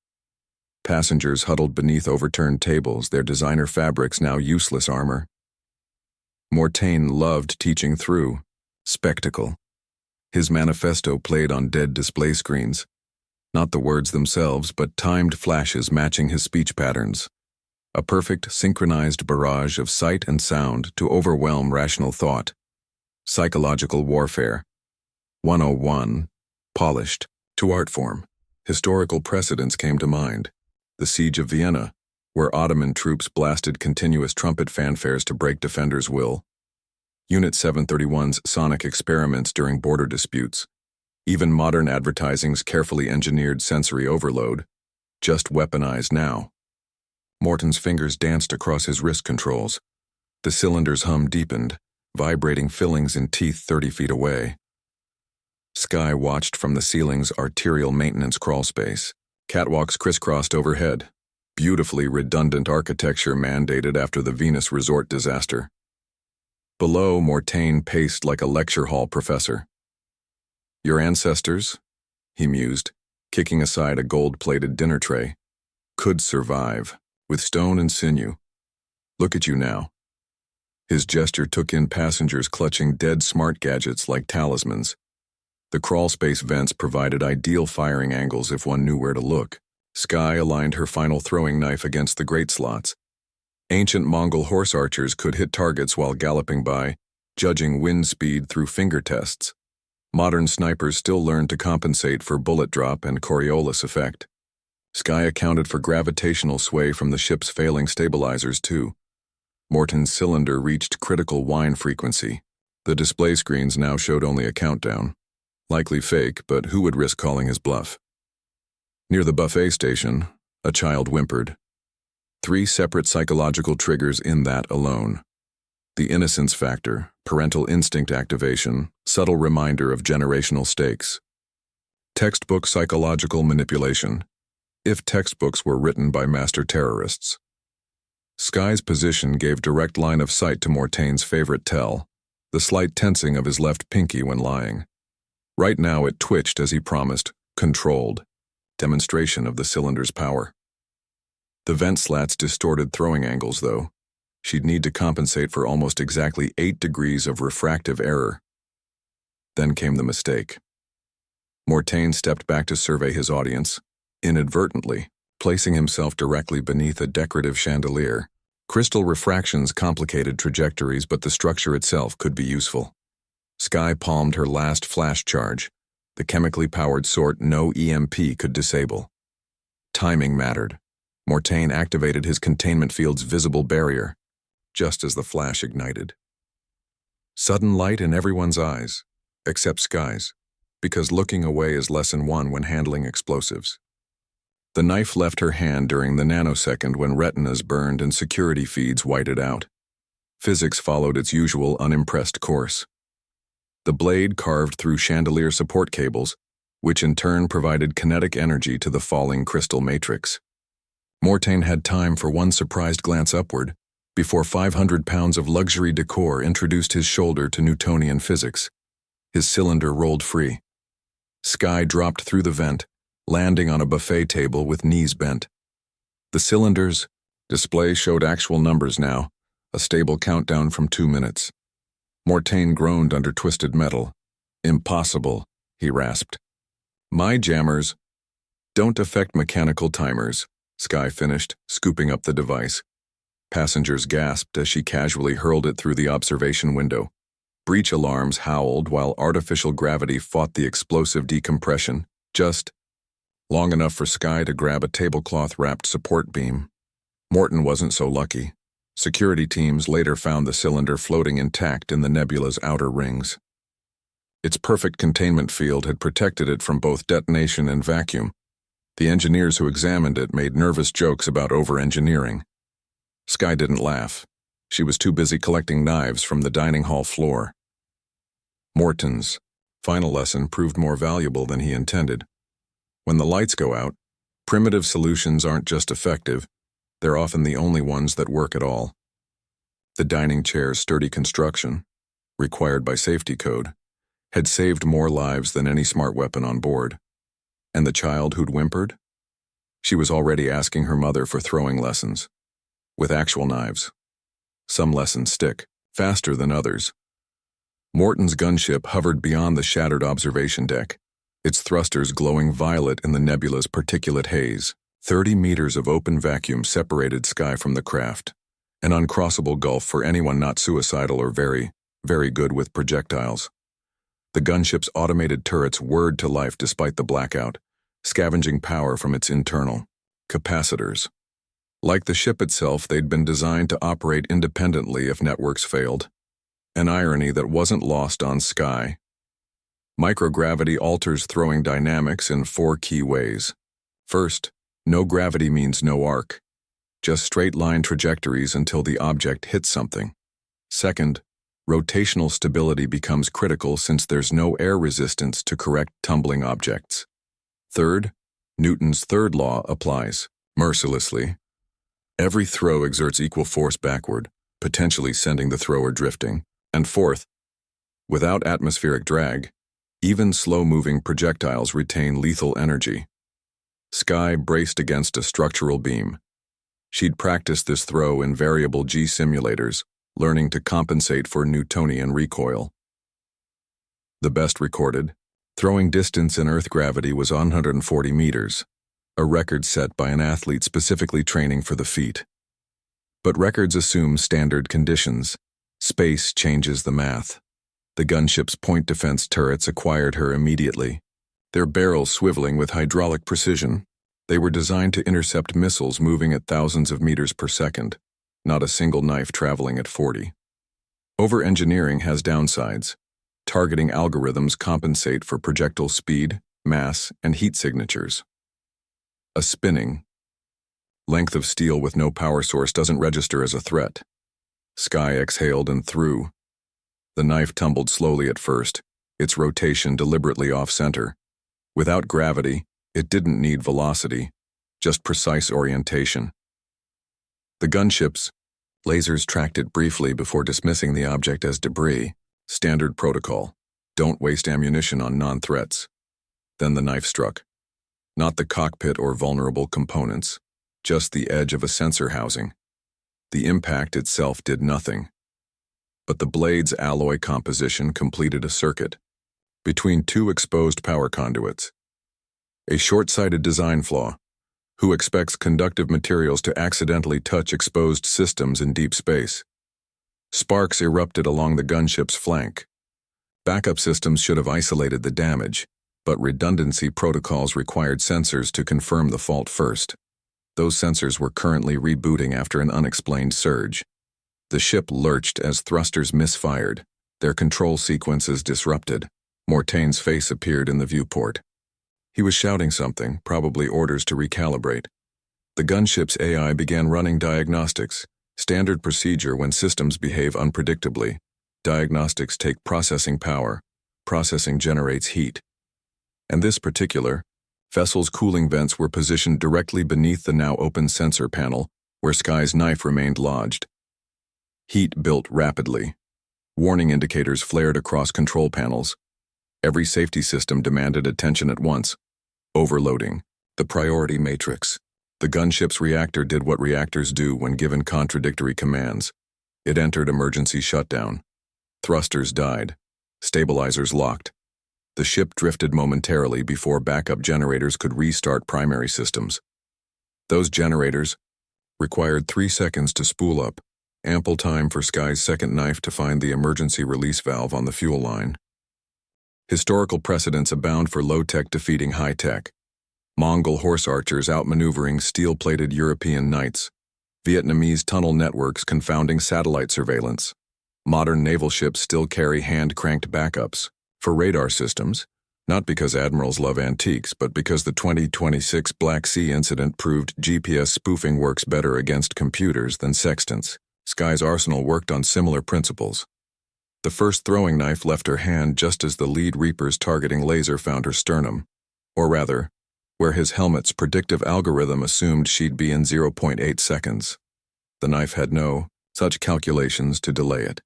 Passengers huddled beneath overturned tables, their designer fabrics now useless armor. Mortain loved teaching through spectacle. His manifesto played on dead display screens. Not the words themselves, but timed flashes matching his speech patterns. A perfect, synchronized barrage of sight and sound to overwhelm rational thought. Psychological warfare. 101. Polished. To art form. Historical precedents came to mind. The Siege of Vienna, where Ottoman troops blasted continuous trumpet fanfares to break defenders' will. Unit 731's sonic experiments during border disputes. Even modern advertising's carefully engineered sensory overload. Just weaponized now. Morton's fingers danced across his wrist controls. The cylinder's hum deepened, vibrating fillings in teeth 30 feet away. Sky watched from the ceiling's arterial maintenance crawlspace. Catwalks crisscrossed overhead. Beautifully redundant architecture mandated after the Venus resort disaster. Below, Mortain paced like a lecture hall professor. "Your ancestors," he mused, kicking aside a gold-plated dinner tray, "could survive, with stone and sinew. Look at you now." His gesture took in passengers clutching dead smart gadgets like talismans. The crawlspace vents provided ideal firing angles if one knew where to look. Sky aligned her final throwing knife against the grate slots. Ancient Mongol horse archers could hit targets while galloping by, judging wind speed through finger tests. Modern snipers still learned to compensate for bullet drop and Coriolis effect. Sky accounted for gravitational sway from the ship's failing stabilizers too. Morton's cylinder reached critical whine frequency. The display screens now showed only a countdown. Likely fake, but who would risk calling his bluff? Near the buffet station, a child whimpered. 3 separate psychological triggers in that alone. The innocence factor, parental instinct activation, subtle reminder of generational stakes. Textbook psychological manipulation, if textbooks were written by master terrorists. Sky's position gave direct line of sight to Mortain's favorite tell, the slight tensing of his left pinky when lying. Right now it twitched as he promised, controlled, demonstration of the cylinder's power. The vent slats distorted throwing angles, though. She'd need to compensate for almost exactly 8 degrees of refractive error. Then came the mistake. Mortain stepped back to survey his audience, inadvertently, placing himself directly beneath a decorative chandelier. Crystal refractions complicated trajectories, but the structure itself could be useful. Sky palmed her last flash charge, the chemically powered sort no EMP could disable. Timing mattered. Mortain activated his containment field's visible barrier, just as the flash ignited. Sudden light in everyone's eyes, except Sky's, because looking away is lesson 1 when handling explosives. The knife left her hand during the nanosecond when retinas burned and security feeds whited out. Physics followed its usual unimpressed course. The blade carved through chandelier support cables, which in turn provided kinetic energy to the falling crystal matrix. Mortain had time for one surprised glance upward, before 500 pounds of luxury decor introduced his shoulder to Newtonian physics. His cylinder rolled free. Sky dropped through the vent, landing on a buffet table with knees bent. The cylinder's display showed actual numbers now, a stable countdown from 2 minutes. Mortain groaned under twisted metal. "Impossible," he rasped. "My jammers don't affect mechanical timers," Sky finished, scooping up the device. Passengers gasped as she casually hurled it through the observation window. Breach alarms howled while artificial gravity fought the explosive decompression, just long enough for Sky to grab a tablecloth-wrapped support beam. Morton wasn't so lucky. Security teams later found the cylinder floating intact in the nebula's outer rings. Its perfect containment field had protected it from both detonation and vacuum. The engineers who examined it made nervous jokes about over-engineering. Sky didn't laugh. She was too busy collecting knives from the dining hall floor. Morton's final lesson proved more valuable than he intended. When the lights go out, primitive solutions aren't just effective, they're often the only ones that work at all. The dining chair's sturdy construction, required by safety code, had saved more lives than any smart weapon on board. And the child who'd whimpered? She was already asking her mother for throwing lessons, with actual knives. Some lessons stick, faster than others. Morton's gunship hovered beyond the shattered observation deck, its thrusters glowing violet in the nebula's particulate haze. 30 meters of open vacuum separated Sky from the craft, an uncrossable gulf for anyone not suicidal or very, very good with projectiles. The gunship's automated turrets whirred to life despite the blackout, scavenging power from its internal capacitors. Like the ship itself, they'd been designed to operate independently if networks failed, an irony that wasn't lost on Sky. Microgravity alters throwing dynamics in 4 key ways. First, no gravity means no arc, just straight-line trajectories until the object hits something. Second, rotational stability becomes critical since there's no air resistance to correct tumbling objects. Third, Newton's third law applies, mercilessly. Every throw exerts equal force backward, potentially sending the thrower drifting. And fourth, without atmospheric drag, even slow-moving projectiles retain lethal energy. Sky braced against a structural beam. She'd practiced this throw in variable G simulators, learning to compensate for Newtonian recoil. The best recorded throwing distance in Earth gravity was 140 meters, a record set by an athlete specifically training for the feat. But records assume standard conditions. Space changes the math. The gunship's point defense turrets acquired her immediately, their barrels swiveling with hydraulic precision. They were designed to intercept missiles moving at thousands of meters per second, not a single knife traveling at 40. Over-engineering has downsides. Targeting algorithms compensate for projectile speed, mass, and heat signatures. A spinning length of steel with no power source doesn't register as a threat. Sky exhaled and threw. The knife tumbled slowly at first, its rotation deliberately off-center. Without gravity, it didn't need velocity, just precise orientation. The gunship's lasers tracked it briefly before dismissing the object as debris. Standard protocol. Don't waste ammunition on non-threats. Then the knife struck. Not the cockpit or vulnerable components, just the edge of a sensor housing. The impact itself did nothing. But the blade's alloy composition completed a circuit between 2 exposed power conduits. A short-sighted design flaw. Who expects conductive materials to accidentally touch exposed systems in deep space? Sparks erupted along the gunship's flank. Backup systems should have isolated the damage, but redundancy protocols required sensors to confirm the fault first. Those sensors were currently rebooting after an unexplained surge. The ship lurched as thrusters misfired, their control sequences disrupted. Mortain's face appeared in the viewport. He was shouting something, probably orders to recalibrate. The gunship's AI began running diagnostics, standard procedure when systems behave unpredictably. Diagnostics take processing power. Processing generates heat. And this particular vessel's cooling vents were positioned directly beneath the now open sensor panel, where Sky's knife remained lodged. Heat built rapidly. Warning indicators flared across control panels. Every safety system demanded attention at once. Overloading. The priority matrix. The gunship's reactor did what reactors do when given contradictory commands. It entered emergency shutdown. Thrusters died. Stabilizers locked. The ship drifted momentarily before backup generators could restart primary systems. Those generators required 3 seconds to spool up, ample time for Sky's second knife to find the emergency release valve on the fuel line. Historical precedents abound for low-tech defeating high-tech. Mongol horse archers outmaneuvering steel-plated European knights. Vietnamese tunnel networks confounding satellite surveillance. Modern naval ships still carry hand-cranked backups for radar systems, not because admirals love antiques, but because the 2026 Black Sea incident proved GPS spoofing works better against computers than sextants. Sky's arsenal worked on similar principles. The first throwing knife left her hand just as the lead Reaper's targeting laser found her sternum, or rather, where his helmet's predictive algorithm assumed she'd be in 0.8 seconds. The knife had no such calculations to delay it.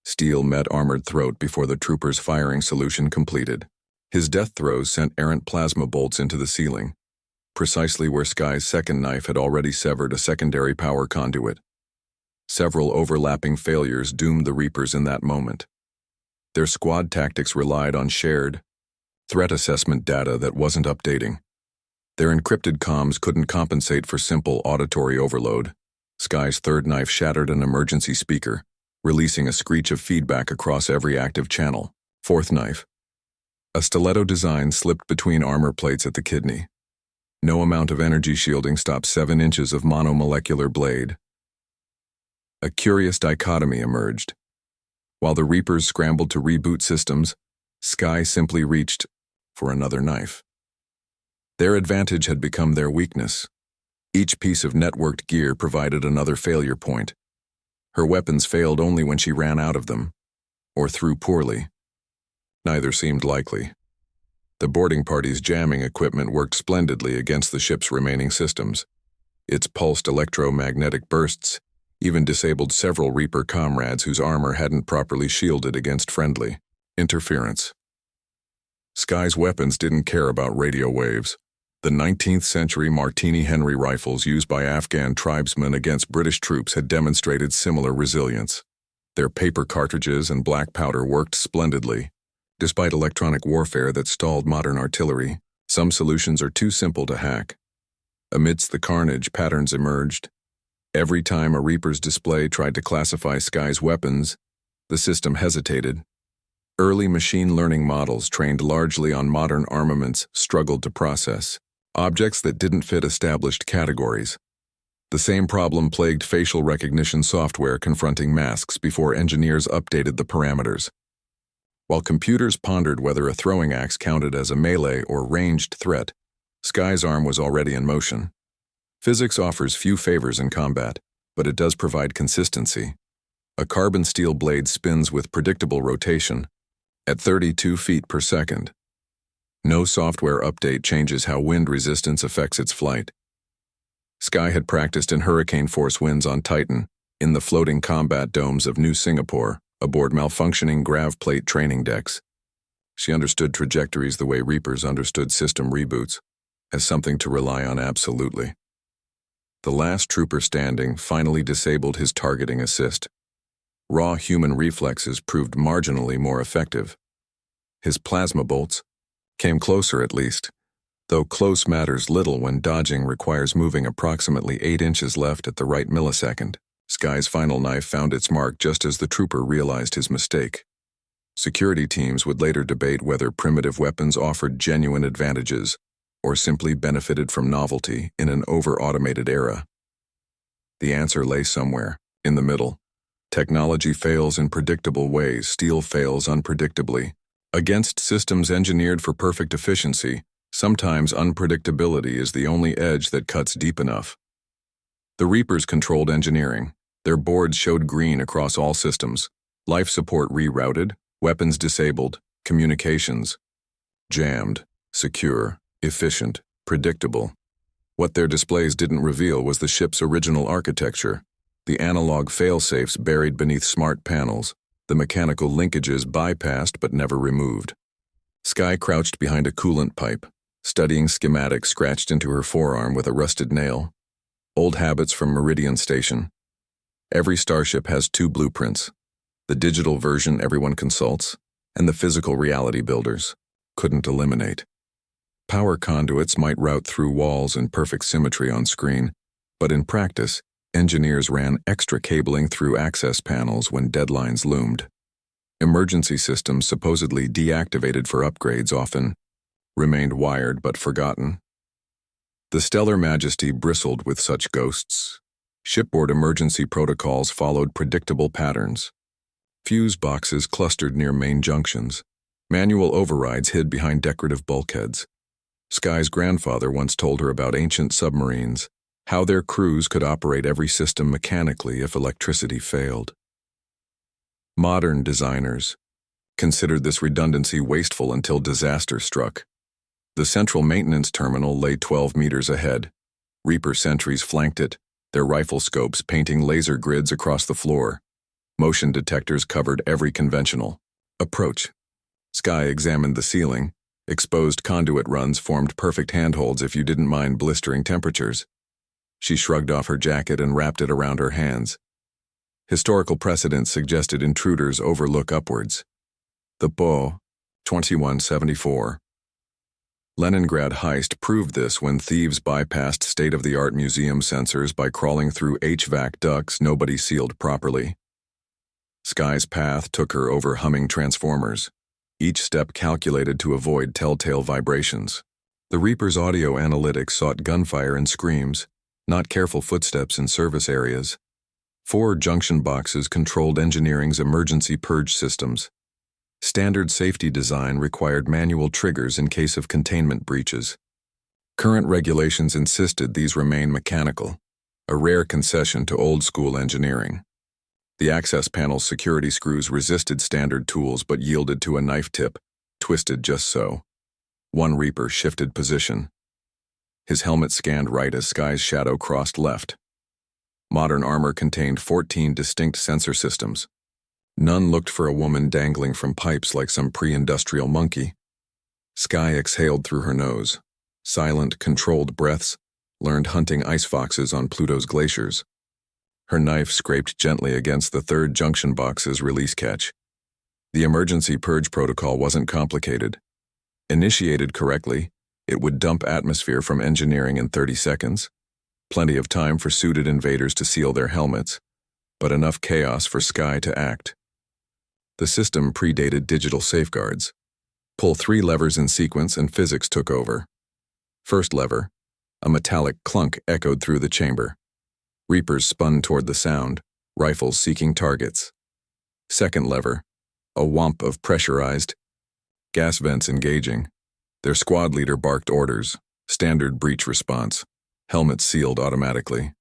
Steel met armored throat before the trooper's firing solution completed. His death throes sent errant plasma bolts into the ceiling, precisely where Sky's second knife had already severed a secondary power conduit. Several overlapping failures doomed the Reapers in that moment. Their squad tactics relied on shared threat assessment data that wasn't updating. Their encrypted comms couldn't compensate for simple auditory overload. Sky's third knife shattered an emergency speaker, releasing a screech of feedback across every active channel. Fourth knife. A stiletto design slipped between armor plates at the kidney. No amount of energy shielding stopped 7 inches of monomolecular blade. A curious dichotomy emerged. While the Reapers scrambled to reboot systems, Sky simply reached for another knife. Their advantage had become their weakness. Each piece of networked gear provided another failure point. Her weapons failed only when she ran out of them, or threw poorly. Neither seemed likely. The boarding party's jamming equipment worked splendidly against the ship's remaining systems. Its pulsed electromagnetic bursts even disabled several Reaper comrades whose armor hadn't properly shielded against friendly interference. Sky's weapons didn't care about radio waves. The 19th century Martini Henry rifles used by Afghan tribesmen against British troops had demonstrated similar resilience. Their paper cartridges and black powder worked splendidly. Despite electronic warfare that stalled modern artillery, some solutions are too simple to hack. Amidst the carnage, patterns emerged. Every time a Reaper's display tried to classify Sky's weapons, the system hesitated. Early machine learning models trained largely on modern armaments struggled to process objects that didn't fit established categories. The same problem plagued facial recognition software confronting masks before engineers updated the parameters. While computers pondered whether a throwing axe counted as a melee or ranged threat, Sky's arm was already in motion. Physics offers few favors in combat, but it does provide consistency. A carbon steel blade spins with predictable rotation at 32 feet per second. No software update changes how wind resistance affects its flight. Sky had practiced in hurricane-force winds on Titan, in the floating combat domes of New Singapore, aboard malfunctioning grav plate training decks. She understood trajectories the way Reapers understood system reboots, as something to rely on absolutely. The last trooper standing finally disabled his targeting assist. Raw human reflexes proved marginally more effective. His plasma bolts came closer at least, though close matters little when dodging requires moving approximately 8 inches left at the right millisecond. Sky's final knife found its mark just as the trooper realized his mistake. Security teams would later debate whether primitive weapons offered genuine advantages or simply benefited from novelty in an over-automated era. The answer lay somewhere, in the middle. Technology fails in predictable ways, steel fails unpredictably. Against systems engineered for perfect efficiency, sometimes unpredictability is the only edge that cuts deep enough. The Reapers controlled engineering. Their boards showed green across all systems. Life support rerouted, weapons disabled, communications jammed, secure, efficient, predictable. What their displays didn't reveal was the ship's original architecture. The analog fail-safes buried beneath smart panels, the mechanical linkages bypassed but never removed. Sky crouched behind a coolant pipe, studying schematics scratched into her forearm with a rusted nail. Old habits from Meridian Station. Every starship has two blueprints: the digital version everyone consults, and the physical reality builders couldn't eliminate. Power conduits might route through walls in perfect symmetry on screen, but in practice, engineers ran extra cabling through access panels when deadlines loomed. Emergency systems supposedly deactivated for upgrades often remained wired but forgotten. The Stellar Majesty bristled with such ghosts. Shipboard emergency protocols followed predictable patterns. Fuse boxes clustered near main junctions. Manual overrides hid behind decorative bulkheads. Sky's grandfather once told her about ancient submarines, how their crews could operate every system mechanically if electricity failed. Modern designers considered this redundancy wasteful until disaster struck. The central maintenance terminal lay 12 meters ahead. Reaper sentries flanked it, their rifle scopes painting laser grids across the floor. Motion detectors covered every conventional approach. Sky examined the ceiling. Exposed conduit runs formed perfect handholds if you didn't mind blistering temperatures. She shrugged off her jacket and wrapped it around her hands. Historical precedents suggested intruders overlook upwards. The Po, 2174. Leningrad heist proved this when thieves bypassed state-of-the-art museum sensors by crawling through HVAC ducts nobody sealed properly. Sky's path took her over humming transformers, each step calculated to avoid telltale vibrations. The Reaper's audio analytics sought gunfire and screams, not careful footsteps in service areas. 4 junction boxes controlled engineering's emergency purge systems. Standard safety design required manual triggers in case of containment breaches. Current regulations insisted these remain mechanical, a rare concession to old-school engineering. The access panel's security screws resisted standard tools but yielded to a knife tip, twisted just so. One Reaper shifted position. His helmet scanned right as Sky's shadow crossed left. Modern armor contained 14 distinct sensor systems. None looked for a woman dangling from pipes like some pre-industrial monkey. Sky exhaled through her nose. Silent, controlled breaths, learned hunting ice foxes on Pluto's glaciers. Her knife scraped gently against the 3rd junction box's release catch. The emergency purge protocol wasn't complicated. Initiated correctly, it would dump atmosphere from engineering in 30 seconds. Plenty of time for suited invaders to seal their helmets, but enough chaos for Sky to act. The system predated digital safeguards. Pull 3 levers in sequence and physics took over. First lever, a metallic clunk echoed through the chamber. Reapers spun toward the sound, rifles seeking targets. Second lever, a whomp of pressurized gas vents engaging. Their squad leader barked orders, standard breach response. Helmets sealed automatically.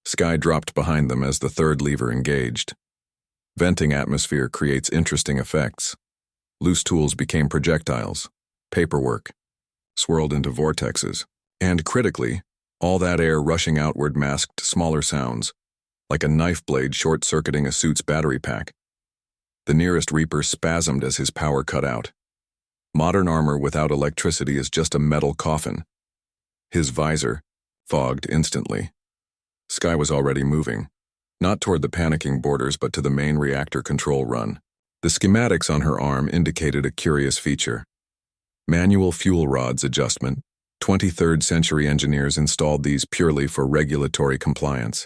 Sky dropped behind them as the 3rd lever engaged. Venting atmosphere creates interesting effects. Loose tools became projectiles, paperwork, swirled into vortexes, and critically, all that air rushing outward masked smaller sounds, like a knife blade short-circuiting a suit's battery pack. The nearest Reaper spasmed as his power cut out. Modern armor without electricity is just a metal coffin. His visor fogged instantly. Sky was already moving, not toward the panicking boarders but to the main reactor control run. The schematics on her arm indicated a curious feature. Manual fuel rods adjustment. 23rd century engineers installed these purely for regulatory compliance.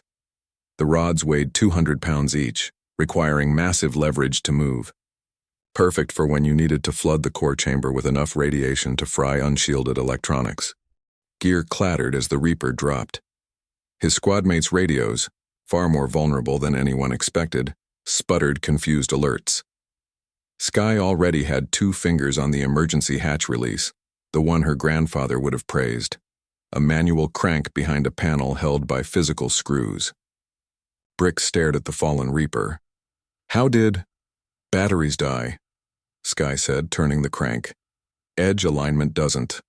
The rods weighed 200 pounds each, requiring massive leverage to move. Perfect for when you needed to flood the core chamber with enough radiation to fry unshielded electronics. Gear clattered as the Reaper dropped. His squadmates' radios, far more vulnerable than anyone expected, sputtered confused alerts. Sky already had 2 fingers on the emergency hatch release, the one her grandfather would have praised, a manual crank behind a panel held by physical screws. Brick stared at the fallen Reaper. "How did batteries die?" Sky said, turning the crank. "Edge alignment doesn't."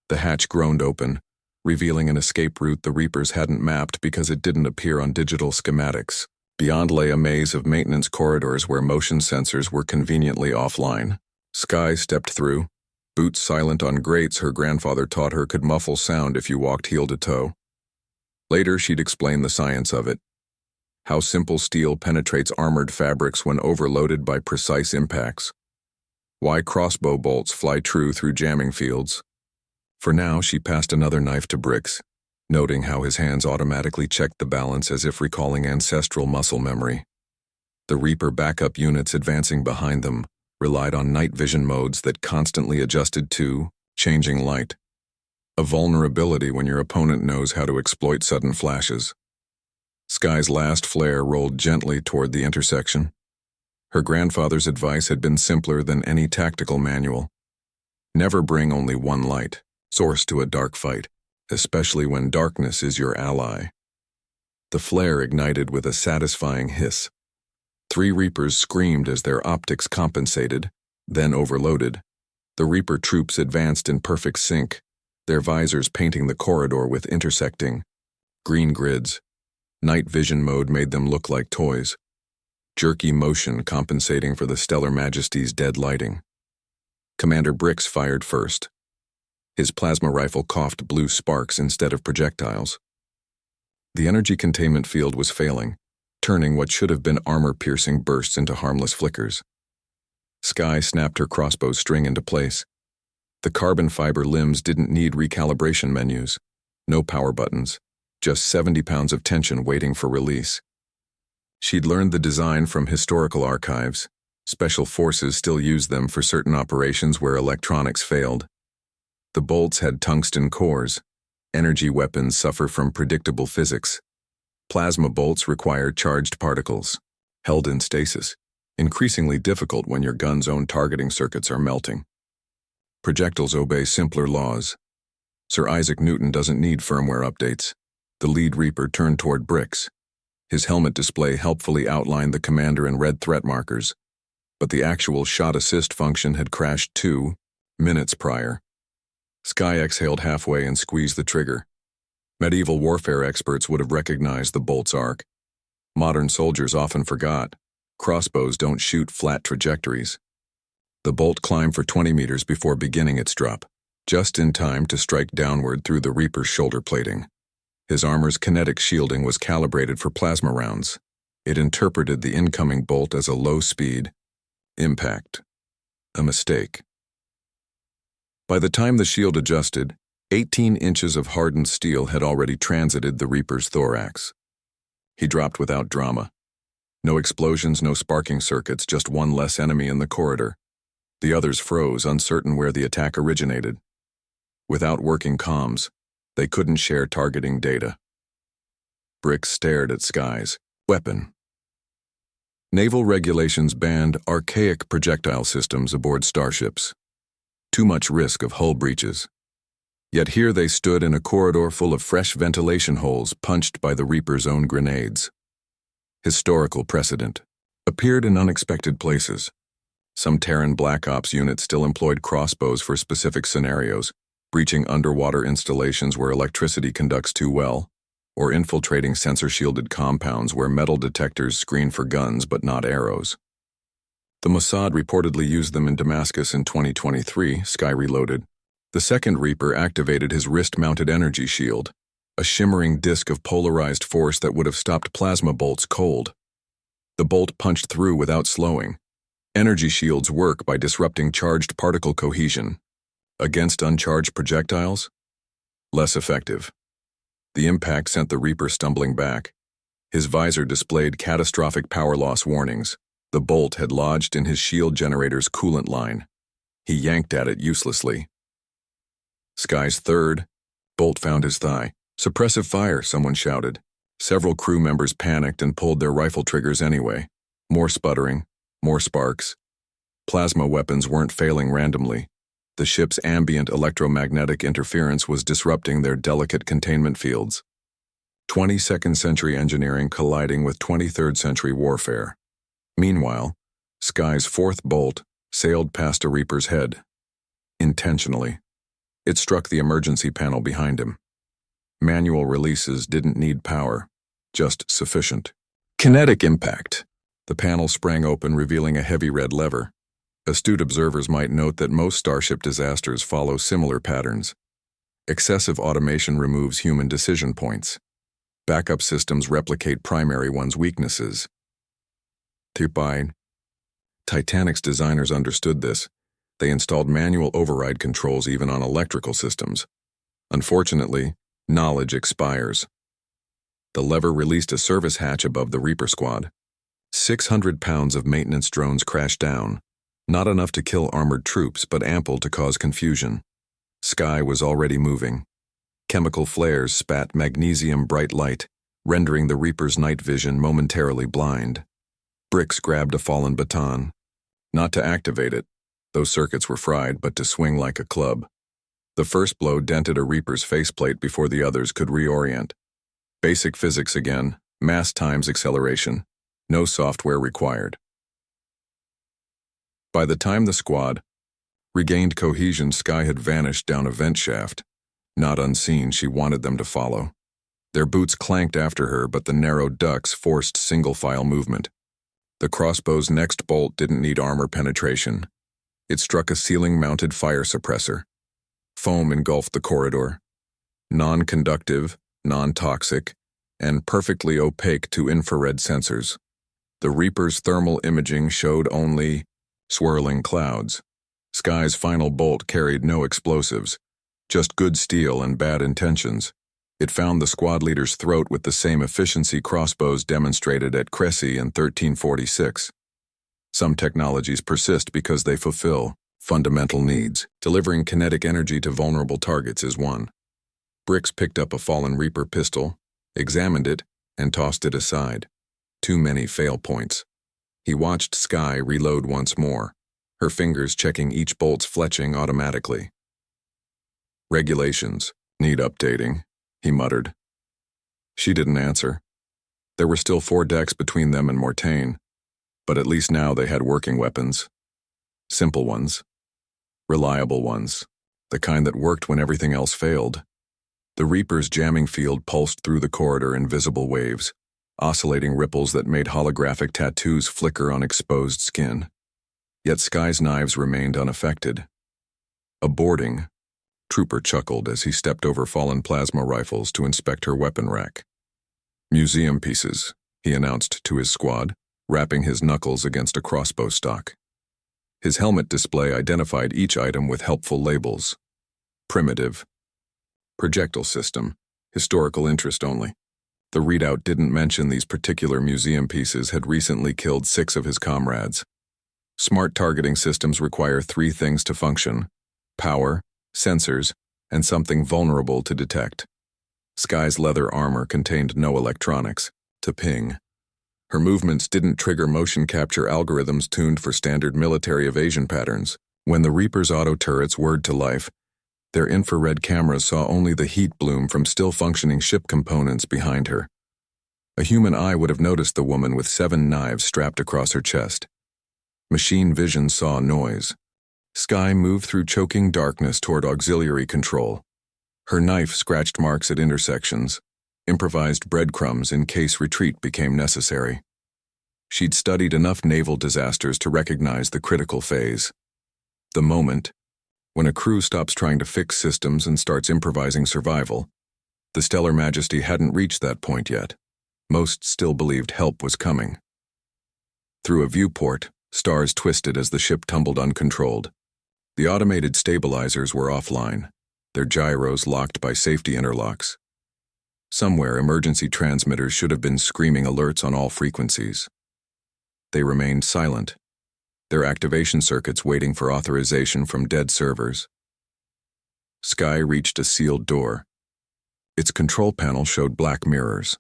The hatch groaned open, revealing an escape route the Reapers hadn't mapped because it didn't appear on digital schematics. Beyond lay a maze of maintenance corridors where motion sensors were conveniently offline. Sky stepped through, Boots silent on grates her grandfather taught her could muffle sound if you walked heel to toe. Later, she'd explain the science of it. How simple steel penetrates armored fabrics when overloaded by precise impacts. Why crossbow bolts fly true through jamming fields. For now, she passed another knife to Bricks, noting how his hands automatically checked the balance as if recalling ancestral muscle memory. The Reaper backup units advancing behind them relied on night vision modes that constantly adjusted to changing light. A vulnerability when your opponent knows how to exploit sudden flashes. Sky's last flare rolled gently toward the intersection. Her grandfather's advice had been simpler than any tactical manual. Never bring only one light source to a dark fight, especially when darkness is your ally. The flare ignited with a satisfying hiss. 3 Reapers screamed as their optics compensated, then overloaded. The Reaper troops advanced in perfect sync, their visors painting the corridor with intersecting green grids. Night vision mode made them look like toys. Jerky motion compensating for the Stellar Majesty's dead lighting. Commander Bricks fired first. His plasma rifle coughed blue sparks instead of projectiles. The energy containment field was failing, turning what should have been armor-piercing bursts into harmless flickers. Sky snapped her crossbow string into place. The carbon fiber limbs didn't need recalibration menus. No power buttons. Just 70 pounds of tension waiting for release. She'd learned the design from historical archives. Special forces still used them for certain operations where electronics failed. The bolts had tungsten cores. Energy weapons suffer from predictable physics. Plasma bolts require charged particles, held in stasis, increasingly difficult when your gun's own targeting circuits are melting. Projectiles obey simpler laws. Sir Isaac Newton doesn't need firmware updates. The lead Reaper turned toward Bricks. His helmet display helpfully outlined the commander in red threat markers, but the actual shot assist function had crashed 2 minutes prior. Sky exhaled halfway and squeezed the trigger. Medieval warfare experts would have recognized the bolt's arc. Modern soldiers often forgot. Crossbows don't shoot flat trajectories. The bolt climbed for 20 meters before beginning its drop, just in time to strike downward through the Reaper's shoulder plating. His armor's kinetic shielding was calibrated for plasma rounds. It interpreted the incoming bolt as a low-speed impact. A mistake. By the time the shield adjusted, 18 inches of hardened steel had already transited the Reaper's thorax. He dropped without drama. No explosions, no sparking circuits, just one less enemy in the corridor. The others froze, uncertain where the attack originated. Without working comms, they couldn't share targeting data. Bricks stared at Sky's weapon. Naval regulations banned archaic projectile systems aboard starships. Too much risk of hull breaches. Yet here they stood in a corridor full of fresh ventilation holes punched by the Reaper's own grenades. Historical precedent. Appeared in unexpected places. Some Terran Black Ops units still employed crossbows for specific scenarios, breaching underwater installations where electricity conducts too well, or infiltrating sensor-shielded compounds where metal detectors screen for guns but not arrows. The Mossad reportedly used them in Damascus in 2023, Sky reloaded. The second Reaper activated his wrist-mounted energy shield, a shimmering disk of polarized force that would have stopped plasma bolts cold. The bolt punched through without slowing. Energy shields work by disrupting charged particle cohesion. Against uncharged projectiles? Less effective. The impact sent the Reaper stumbling back. His visor displayed catastrophic power loss warnings. The bolt had lodged in his shield generator's coolant line. He yanked at it uselessly. Sky's third bolt found his thigh. Suppressive fire, someone shouted. Several crew members panicked and pulled their rifle triggers anyway. More sputtering, more sparks. Plasma weapons weren't failing randomly. The ship's ambient electromagnetic interference was disrupting their delicate containment fields. 22nd century engineering colliding with 23rd century warfare. Meanwhile, Sky's fourth bolt sailed past a Reaper's head. Intentionally. It struck the emergency panel behind him. Manual releases didn't need power, just sufficient. Kinetic impact. The panel sprang open, revealing a heavy red lever. Astute observers might note that most starship disasters follow similar patterns. Excessive automation removes human decision points. Backup systems replicate primary one's weaknesses. Titanic's designers understood this. They installed manual override controls even on electrical systems. Unfortunately, knowledge expires. The lever released a service hatch above the Reaper squad. 600 pounds of maintenance drones crashed down, not enough to kill armored troops, but ample to cause confusion. Sky was already moving. Chemical flares spat magnesium bright light, rendering the Reaper's night vision momentarily blind. Bricks grabbed a fallen baton. Not to activate it. Those circuits were fried, but to swing like a club. The first blow dented a Reaper's faceplate before the others could reorient. Basic physics again, mass times acceleration. No software required. By the time the squad regained cohesion, Sky had vanished down a vent shaft. Not unseen, she wanted them to follow. Their boots clanked after her, but the narrow ducts forced single-file movement. The crossbow's next bolt didn't need armor penetration. It struck a ceiling-mounted fire suppressor. Foam engulfed the corridor. Non-conductive, non-toxic, and perfectly opaque to infrared sensors. The Reaper's thermal imaging showed only swirling clouds. Sky's final bolt carried no explosives, just good steel and bad intentions. It found the squad leader's throat with the same efficiency crossbows demonstrated at Cressy in 1346. Some technologies persist because they fulfill fundamental needs. Delivering kinetic energy to vulnerable targets is one. Bricks picked up a fallen Reaper pistol, examined it, and tossed it aside. Too many fail points. He watched Sky reload once more, her fingers checking each bolt's fletching automatically. Regulations need updating, he muttered. She didn't answer. There were still 4 decks between them and Mortain, but at least now they had working weapons. Simple ones. Reliable ones. The kind that worked when everything else failed. The Reaper's jamming field pulsed through the corridor in visible waves, oscillating ripples that made holographic tattoos flicker on exposed skin. Yet Sky's knives remained unaffected. A boarding trooper chuckled as he stepped over fallen plasma rifles to inspect her weapon rack. Museum pieces, he announced to his squad, rapping his knuckles against a crossbow stock. His helmet display identified each item with helpful labels. Primitive. Projectile system. Historical interest only. The readout didn't mention these particular museum pieces had recently killed 6 of his comrades. Smart targeting systems require 3 things to function: power, sensors, and something vulnerable to detect. Sky's leather armor contained no electronics to ping. Her movements didn't trigger motion capture algorithms tuned for standard military evasion patterns. When the Reaper's auto turrets whirred to life, their infrared cameras saw only the heat bloom from still-functioning ship components behind her. A human eye would have noticed the woman with 7 knives strapped across her chest. Machine vision saw noise. Sky moved through choking darkness toward auxiliary control. Her knife scratched marks at intersections, improvised breadcrumbs in case retreat became necessary. She'd studied enough naval disasters to recognize the critical phase. The moment, when a crew stops trying to fix systems and starts improvising survival. The Stellar Majesty hadn't reached that point yet. Most still believed help was coming. Through a viewport, stars twisted as the ship tumbled uncontrolled. The automated stabilizers were offline, their gyros locked by safety interlocks. Somewhere, emergency transmitters should have been screaming alerts on all frequencies. They remained silent, their activation circuits waiting for authorization from dead servers. Sky reached a sealed door. Its control panel showed black mirrors.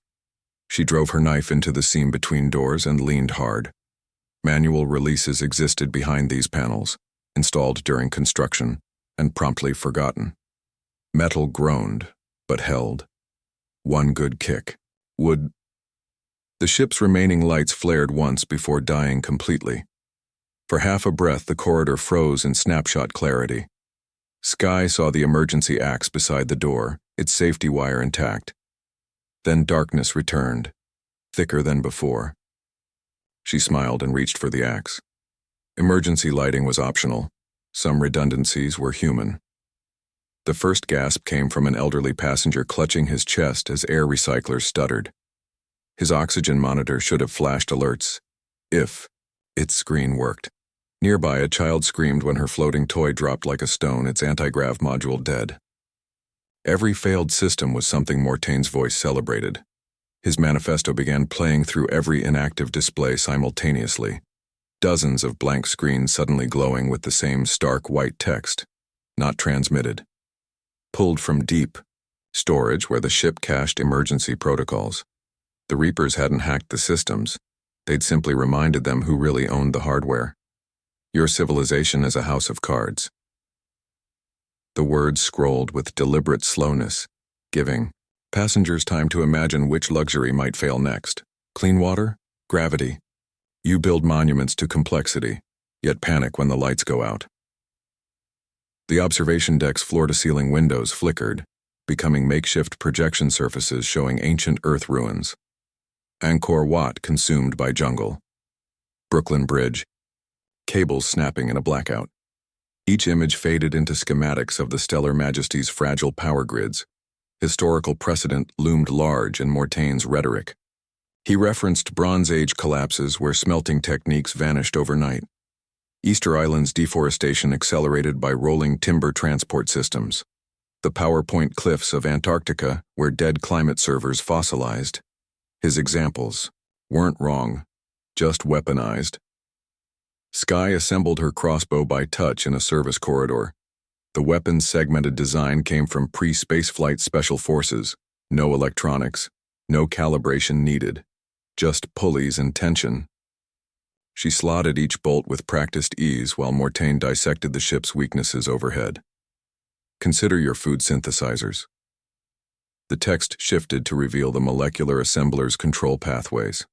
She drove her knife into the seam between doors and leaned hard. Manual releases existed behind these panels, installed during construction, and promptly forgotten. Metal groaned, but held. One good kick would... The ship's remaining lights flared once before dying completely. For half a breath, the corridor froze in snapshot clarity. Sky saw the emergency axe beside the door, its safety wire intact. Then darkness returned, thicker than before. She smiled and reached for the axe. Emergency lighting was optional. Some redundancies were human. The first gasp came from an elderly passenger clutching his chest as air recyclers stuttered. His oxygen monitor should have flashed alerts, if its screen worked. Nearby, a child screamed when her floating toy dropped like a stone, its anti-grav module dead. Every failed system was something Mortaine's voice celebrated. His manifesto began playing through every inactive display simultaneously. Dozens of blank screens suddenly glowing with the same stark white text, not transmitted. Pulled from deep storage where the ship cached emergency protocols. The Reapers hadn't hacked the systems. They'd simply reminded them who really owned the hardware. Your civilization is a house of cards. The words scrolled with deliberate slowness, giving passengers time to imagine which luxury might fail next. Clean water? Gravity. You build monuments to complexity, yet panic when the lights go out. The observation deck's floor-to-ceiling windows flickered, becoming makeshift projection surfaces showing ancient Earth ruins. Angkor Wat consumed by jungle. Brooklyn Bridge. Cables snapping in a blackout. Each image faded into schematics of the Stellar Majesty's fragile power grids. Historical precedent loomed large in Mortaine's rhetoric. He referenced Bronze Age collapses where smelting techniques vanished overnight. Easter Island's deforestation accelerated by rolling timber transport systems. The PowerPoint cliffs of Antarctica where dead climate servers fossilized. His examples weren't wrong, just weaponized. Skye assembled her crossbow by touch in a service corridor. The weapon's segmented design came from pre-spaceflight special forces. No electronics, no calibration needed, just pulleys and tension. She slotted each bolt with practiced ease while Mortaine dissected the ship's weaknesses overhead. Consider your food synthesizers. The text shifted to reveal the molecular assembler's control pathways.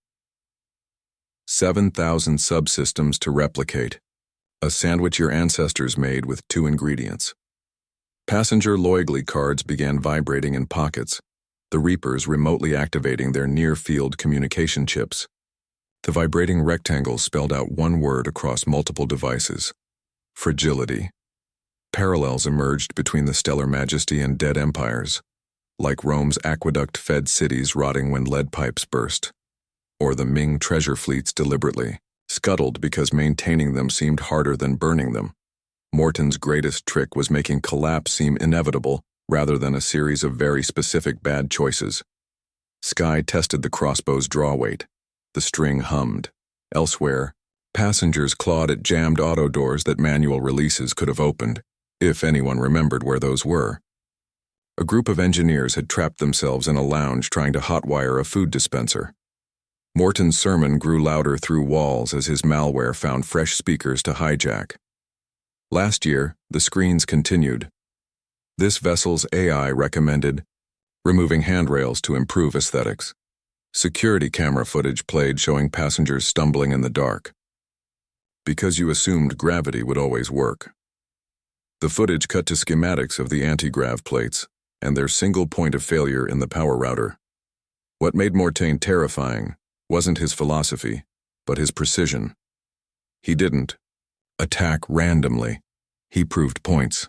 7,000 subsystems to replicate. A sandwich your ancestors made with 2 ingredients. Passenger loyalty cards began vibrating in pockets, the Reapers remotely activating their near-field communication chips. The vibrating rectangles spelled out one word across multiple devices: fragility. Parallels emerged between the Stellar Majesty and dead empires, like Rome's aqueduct-fed cities rotting when lead pipes burst, or the Ming treasure fleets deliberately scuttled because maintaining them seemed harder than burning them. Morton's greatest trick was making collapse seem inevitable rather than a series of very specific bad choices. Skye tested the crossbow's draw weight. The string hummed. Elsewhere, passengers clawed at jammed auto doors that manual releases could have opened, if anyone remembered where those were. A group of engineers had trapped themselves in a lounge trying to hotwire a food dispenser. Morton's sermon grew louder through walls as his malware found fresh speakers to hijack. Last year, the screens continued. This vessel's AI recommended removing handrails to improve aesthetics. Security camera footage played showing passengers stumbling in the dark. Because you assumed gravity would always work. The footage cut to schematics of the anti-grav plates and their single point of failure in the power router. What made Mortaine terrifying wasn't his philosophy, but his precision. He didn't attack randomly. He proved points.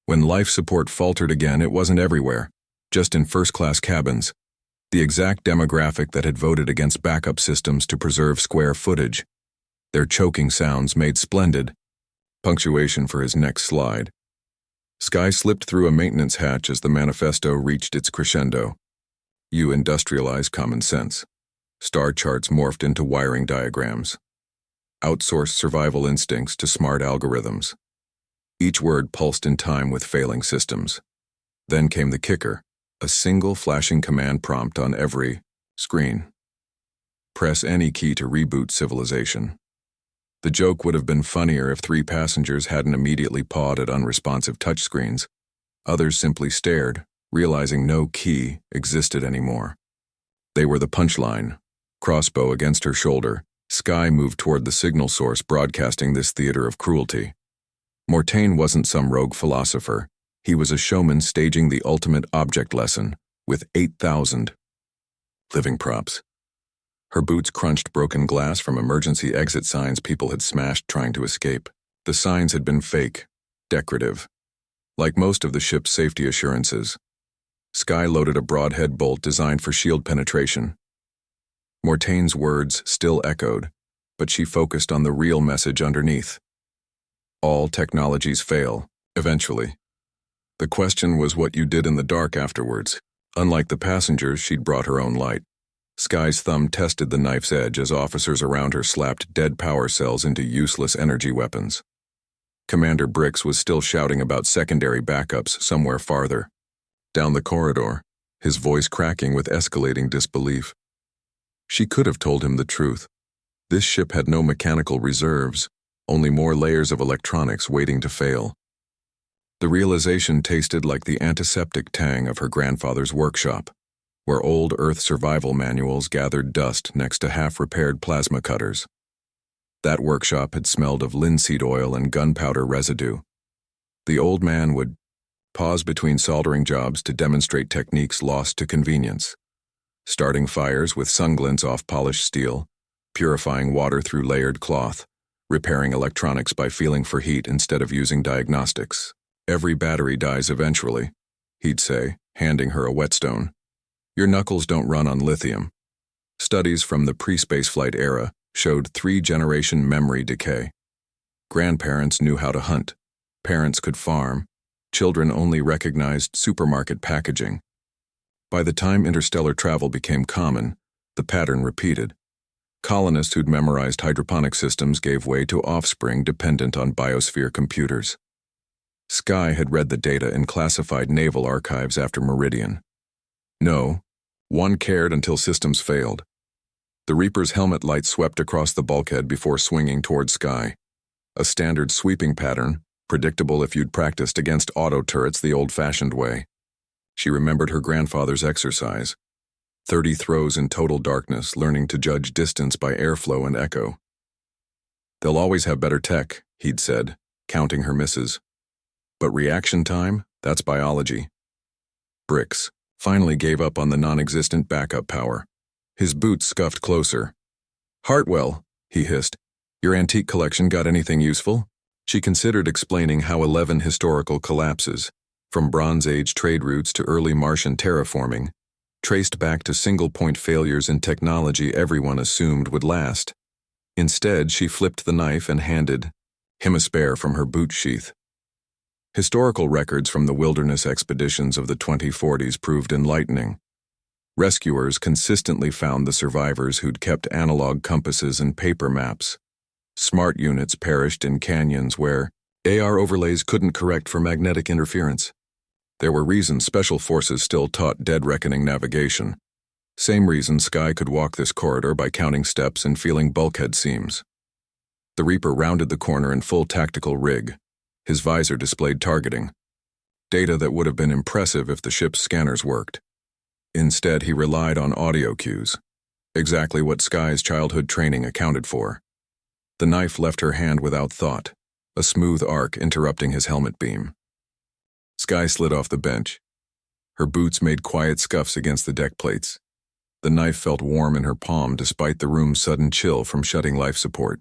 When life support faltered again, it wasn't everywhere, just in first-class cabins, the exact demographic that had voted against backup systems to preserve square footage. Their choking sounds made splendid punctuation for his next slide. Skye slipped through a maintenance hatch as the manifesto reached its crescendo. You industrialize common sense. Star charts morphed into wiring diagrams. Outsourced survival instincts to smart algorithms. Each word pulsed in time with failing systems. Then came the kicker, a single flashing command prompt on every screen. Press any key to reboot civilization. The joke would have been funnier if 3 passengers hadn't immediately pawed at unresponsive touchscreens. Others simply stared, realizing no key existed anymore. They were the punchline. Crossbow against her shoulder, Skye moved toward the signal source broadcasting this theater of cruelty. Mortaine wasn't some rogue philosopher. He was a showman staging the ultimate object lesson with 8,000 living props. Her boots crunched broken glass from emergency exit signs people had smashed trying to escape. The signs had been fake, decorative. Like most of the ship's safety assurances, Sky loaded a broadhead bolt designed for shield penetration. Mortaine's words still echoed, but she focused on the real message underneath. All technologies fail, eventually. The question was what you did in the dark afterwards. Unlike the passengers, she'd brought her own light. Sky's thumb tested the knife's edge as officers around her slapped dead power cells into useless energy weapons. Commander Brix was still shouting about secondary backups somewhere farther. Down the corridor, his voice cracking with escalating disbelief. She could have told him the truth. This ship had no mechanical reserves, only more layers of electronics waiting to fail. The realization tasted like the antiseptic tang of her grandfather's workshop, where old Earth survival manuals gathered dust next to half-repaired plasma cutters. That workshop had smelled of linseed oil and gunpowder residue. The old man would pause between soldering jobs to demonstrate techniques lost to convenience, starting fires with sunglints off polished steel, purifying water through layered cloth, repairing electronics by feeling for heat instead of using diagnostics. Every battery dies eventually, he'd say, handing her a whetstone. Your knuckles don't run on lithium. Studies from the pre-spaceflight era showed 3-generation memory decay. Grandparents knew how to hunt. Parents could farm. Children only recognized supermarket packaging. By the time interstellar travel became common, the pattern repeated. Colonists who'd memorized hydroponic systems gave way to offspring dependent on biosphere computers. Sky had read the data in classified naval archives after Meridian. No, one cared until systems failed. The Reaper's helmet light swept across the bulkhead before swinging toward Sky. A standard sweeping pattern, predictable if you'd practiced against auto turrets the old-fashioned way. She remembered her grandfather's exercise. 30 throws in total darkness, learning to judge distance by airflow and echo. They'll always have better tech, he'd said, counting her misses. But reaction time, that's biology. Brix finally gave up on the non-existent backup power. His boots scuffed closer. Hartwell, he hissed, your antique collection got anything useful? She considered explaining how 11 historical collapses, from Bronze Age trade routes to early Martian terraforming, traced back to single-point failures in technology everyone assumed would last. Instead, she flipped the knife and handed him a spare from her boot sheath. Historical records from the wilderness expeditions of the 2040s proved enlightening. Rescuers consistently found the survivors who'd kept analog compasses and paper maps. Smart units perished in canyons where AR overlays couldn't correct for magnetic interference. There were reasons special forces still taught dead reckoning navigation. Same reason Sky could walk this corridor by counting steps and feeling bulkhead seams. The Reaper rounded the corner in full tactical rig. His visor displayed targeting. Data that would have been impressive if the ship's scanners worked. Instead, he relied on audio cues. Exactly what Sky's childhood training accounted for. The knife left her hand without thought, a smooth arc interrupting his helmet beam. Sky slid off the bench. Her boots made quiet scuffs against the deck plates. The knife felt warm in her palm despite the room's sudden chill from shutting life support.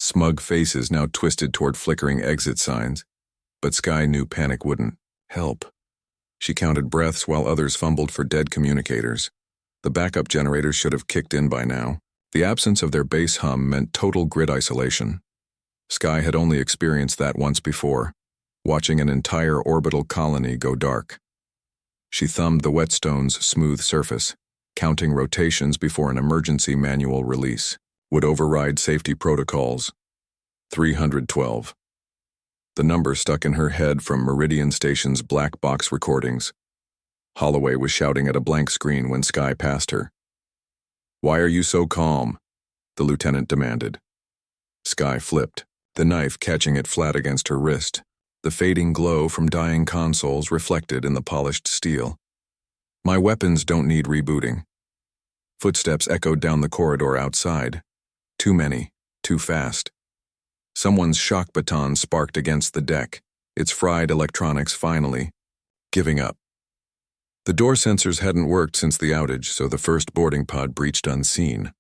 Smug faces now twisted toward flickering exit signs, but Sky knew panic wouldn't help. She counted breaths while others fumbled for dead communicators. The backup generators should have kicked in by now. The absence of their base hum meant total grid isolation. Sky had only experienced that once before, watching an entire orbital colony go dark. She thumbed the whetstone's smooth surface, counting rotations before an emergency manual release would override safety protocols. 312. The number stuck in her head from Meridian Station's black box recordings. Holloway was shouting at a blank screen when Sky passed her. Why are you so calm? The lieutenant demanded. Sky flipped, the knife catching it flat against her wrist, the fading glow from dying consoles reflected in the polished steel. My weapons don't need rebooting. Footsteps echoed down the corridor outside. Too many, too fast. Someone's shock baton sparked against the deck, its fried electronics finally giving up. The door sensors hadn't worked since the outage, so the first boarding pod breached unseen.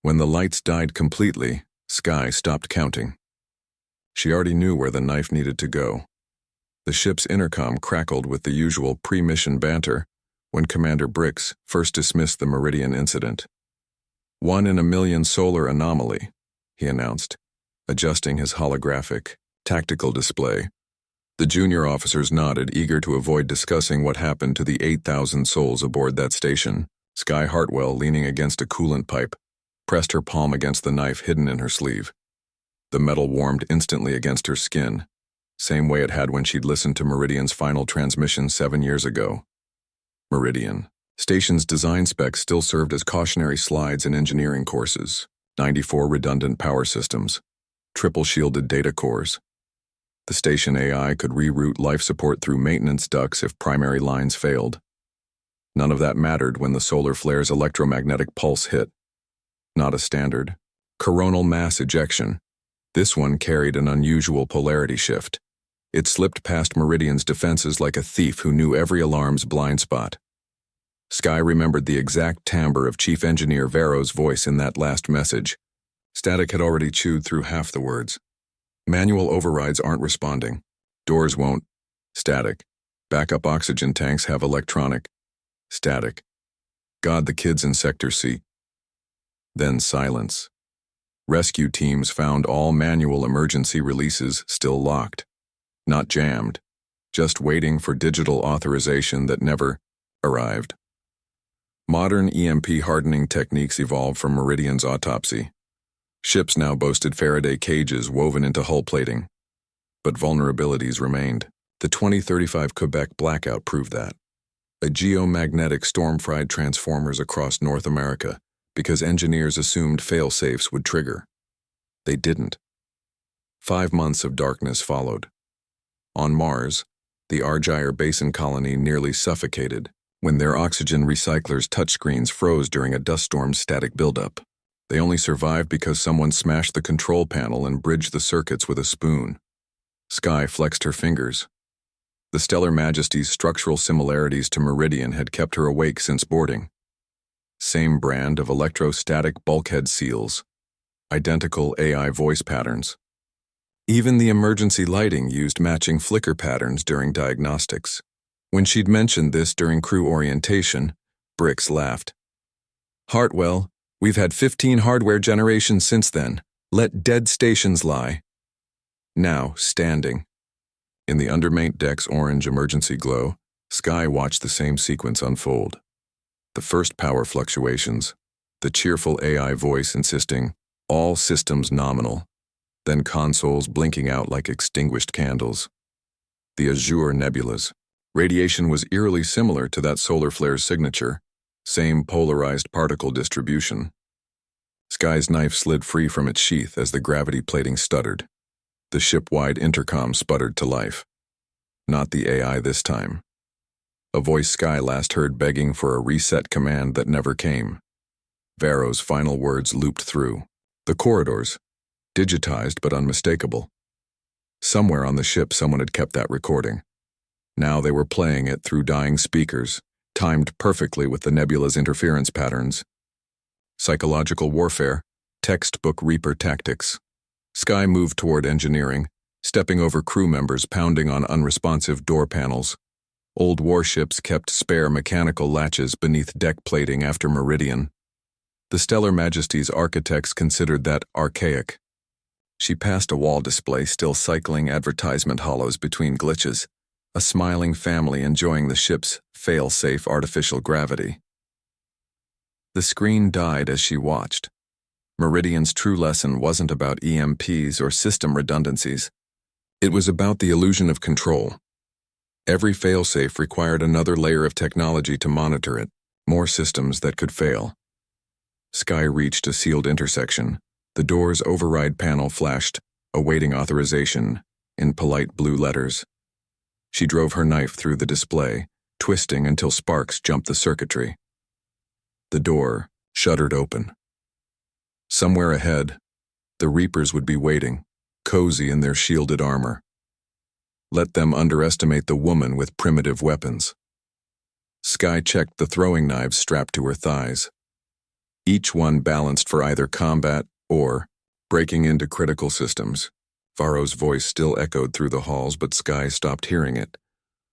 When the lights died completely, Sky stopped counting. She already knew where the knife needed to go. The ship's intercom crackled with the usual pre-mission banter when Commander Brix first dismissed the Meridian incident. 1 in a million solar anomaly, he announced, adjusting his holographic, tactical display. The junior officers nodded, eager to avoid discussing what happened to the 8,000 souls aboard that station. Sky Hartwell, leaning against a coolant pipe, pressed her palm against the knife hidden in her sleeve. The metal warmed instantly against her skin, same way it had when she'd listened to Meridian's final transmission 7 years ago. Meridian. Station's design specs still served as cautionary slides in engineering courses. 94 redundant power systems, triple-shielded data cores. The station AI could reroute life support through maintenance ducts if primary lines failed. None of that mattered when the solar flare's electromagnetic pulse hit. Not a standard coronal mass ejection. This one carried an unusual polarity shift. It slipped past Meridian's defenses like a thief who knew every alarm's blind spot. Sky remembered the exact timbre of Chief Engineer Vero's voice in that last message. Static had already chewed through half the words. Manual overrides aren't responding. Doors won't. Static. Backup oxygen tanks have electronic. Static. God, the kids in Sector C. Then silence. Rescue teams found all manual emergency releases still locked. Not jammed. Just waiting for digital authorization that never arrived. Modern EMP hardening techniques evolved from Meridian's autopsy. Ships now boasted Faraday cages woven into hull plating. But vulnerabilities remained. The 2035 Quebec blackout proved that. A geomagnetic storm fried transformers across North America because engineers assumed fail-safes would trigger. They didn't. 5 months of darkness followed. On Mars, the Argyre Basin colony nearly suffocated when their oxygen recyclers' touchscreens froze during a dust storm's static buildup. They only survived because someone smashed the control panel and bridged the circuits with a spoon. Sky flexed her fingers. The Stellar Majesty's structural similarities to Meridian had kept her awake since boarding. Same brand of electrostatic bulkhead seals. Identical AI voice patterns. Even the emergency lighting used matching flicker patterns during diagnostics. When she'd mentioned this during crew orientation, Brix laughed. Hartwell, we've had 15 hardware generations since then. Let dead stations lie. Now, standing. In the undermaint deck's orange emergency glow, Sky watched the same sequence unfold. The first power fluctuations, the cheerful AI voice insisting, all systems nominal, then consoles blinking out like extinguished candles. The azure nebulas. Radiation was eerily similar to that solar flare's signature, same polarized particle distribution. Sky's knife slid free from its sheath as the gravity plating stuttered. The ship-wide intercom sputtered to life. Not the AI this time. A voice Sky last heard begging for a reset command that never came. Vero's final words looped through. The corridors, digitized but unmistakable. Somewhere on the ship someone had kept that recording. Now they were playing it through dying speakers, timed perfectly with the nebula's interference patterns. Psychological warfare, textbook Reaper tactics. Sky moved toward engineering, stepping over crew members pounding on unresponsive door panels. Old warships kept spare mechanical latches beneath deck plating after Meridian. The Stellar Majesty's architects considered that archaic. She passed a wall display still cycling advertisement hollows between glitches, a smiling family enjoying the ship's fail-safe artificial gravity. The screen died as she watched. Meridian's true lesson wasn't about EMPs or system redundancies. It was about the illusion of control. Every fail-safe required another layer of technology to monitor it, more systems that could fail. Sky reached a sealed intersection. The door's override panel flashed, awaiting authorization, in polite blue letters. She drove her knife through the display, twisting until sparks jumped the circuitry. The door shuddered open. Somewhere ahead, the Reapers would be waiting, cozy in their shielded armor. Let them underestimate the woman with primitive weapons. Sky checked the throwing knives strapped to her thighs. each one balanced for either combat or breaking into critical systems. Varro's voice still echoed through the halls, but Skye stopped hearing it.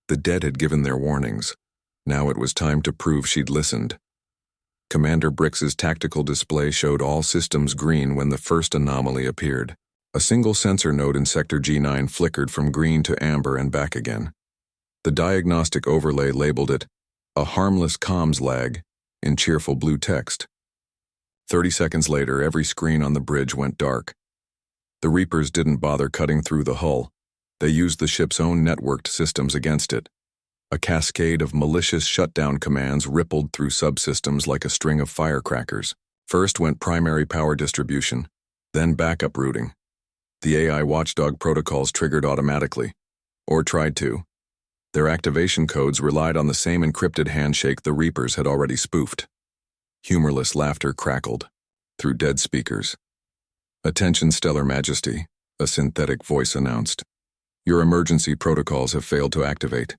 The dead had given their warnings. Now it was time to prove she'd listened. Commander Brix's tactical display showed all systems green when the first anomaly appeared. A single sensor node in Sector G9 flickered from green to amber and back again. The diagnostic overlay labeled it, "a harmless comms lag," in cheerful blue text. 30 seconds later, every screen on the bridge went dark. The Reapers didn't bother cutting through the hull. They used the ship's own networked systems against it. A cascade of malicious shutdown commands rippled through subsystems like a string of firecrackers. First went primary power distribution, then backup routing. The AI watchdog protocols triggered automatically, or tried to. Their activation codes relied on the same encrypted handshake the Reapers had already spoofed. Humorless laughter crackled through dead speakers. "Attention, Stellar Majesty," a synthetic voice announced. "Your emergency protocols have failed to activate."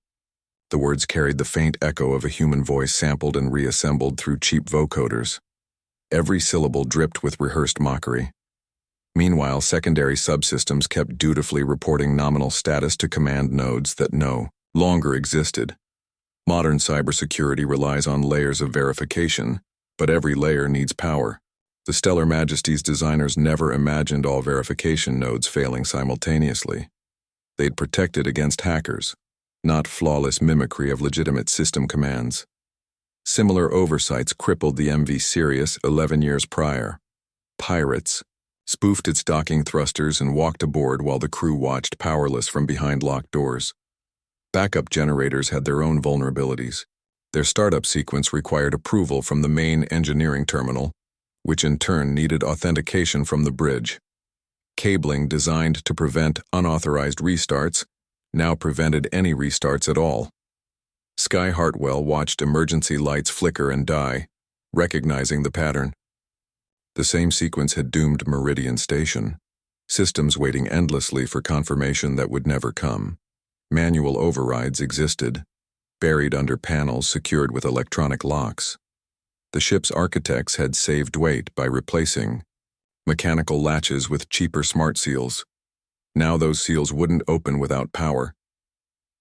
The words carried the faint echo of a human voice sampled and reassembled through cheap vocoders. Every syllable dripped with rehearsed mockery. Meanwhile, secondary subsystems kept dutifully reporting nominal status to command nodes that no longer existed. Modern cybersecurity relies on layers of verification, but every layer needs power. The Stellar Majesty's designers never imagined all verification nodes failing simultaneously. They'd protected against hackers, not flawless mimicry of legitimate system commands. Similar oversights crippled the MV Sirius 11 years prior. Pirates spoofed its docking thrusters and walked aboard while the crew watched powerless from behind locked doors. Backup generators had their own vulnerabilities. Their startup sequence required approval from the main engineering terminal, which in turn needed authentication from the bridge. Cabling designed to prevent unauthorized restarts now prevented any restarts at all. Skye Hartwell watched emergency lights flicker and die, recognizing the pattern. The same sequence had doomed Meridian Station, systems waiting endlessly for confirmation that would never come. Manual overrides existed, buried under panels secured with electronic locks. The ship's architects had saved weight by replacing mechanical latches with cheaper smart seals. Now those seals wouldn't open without power.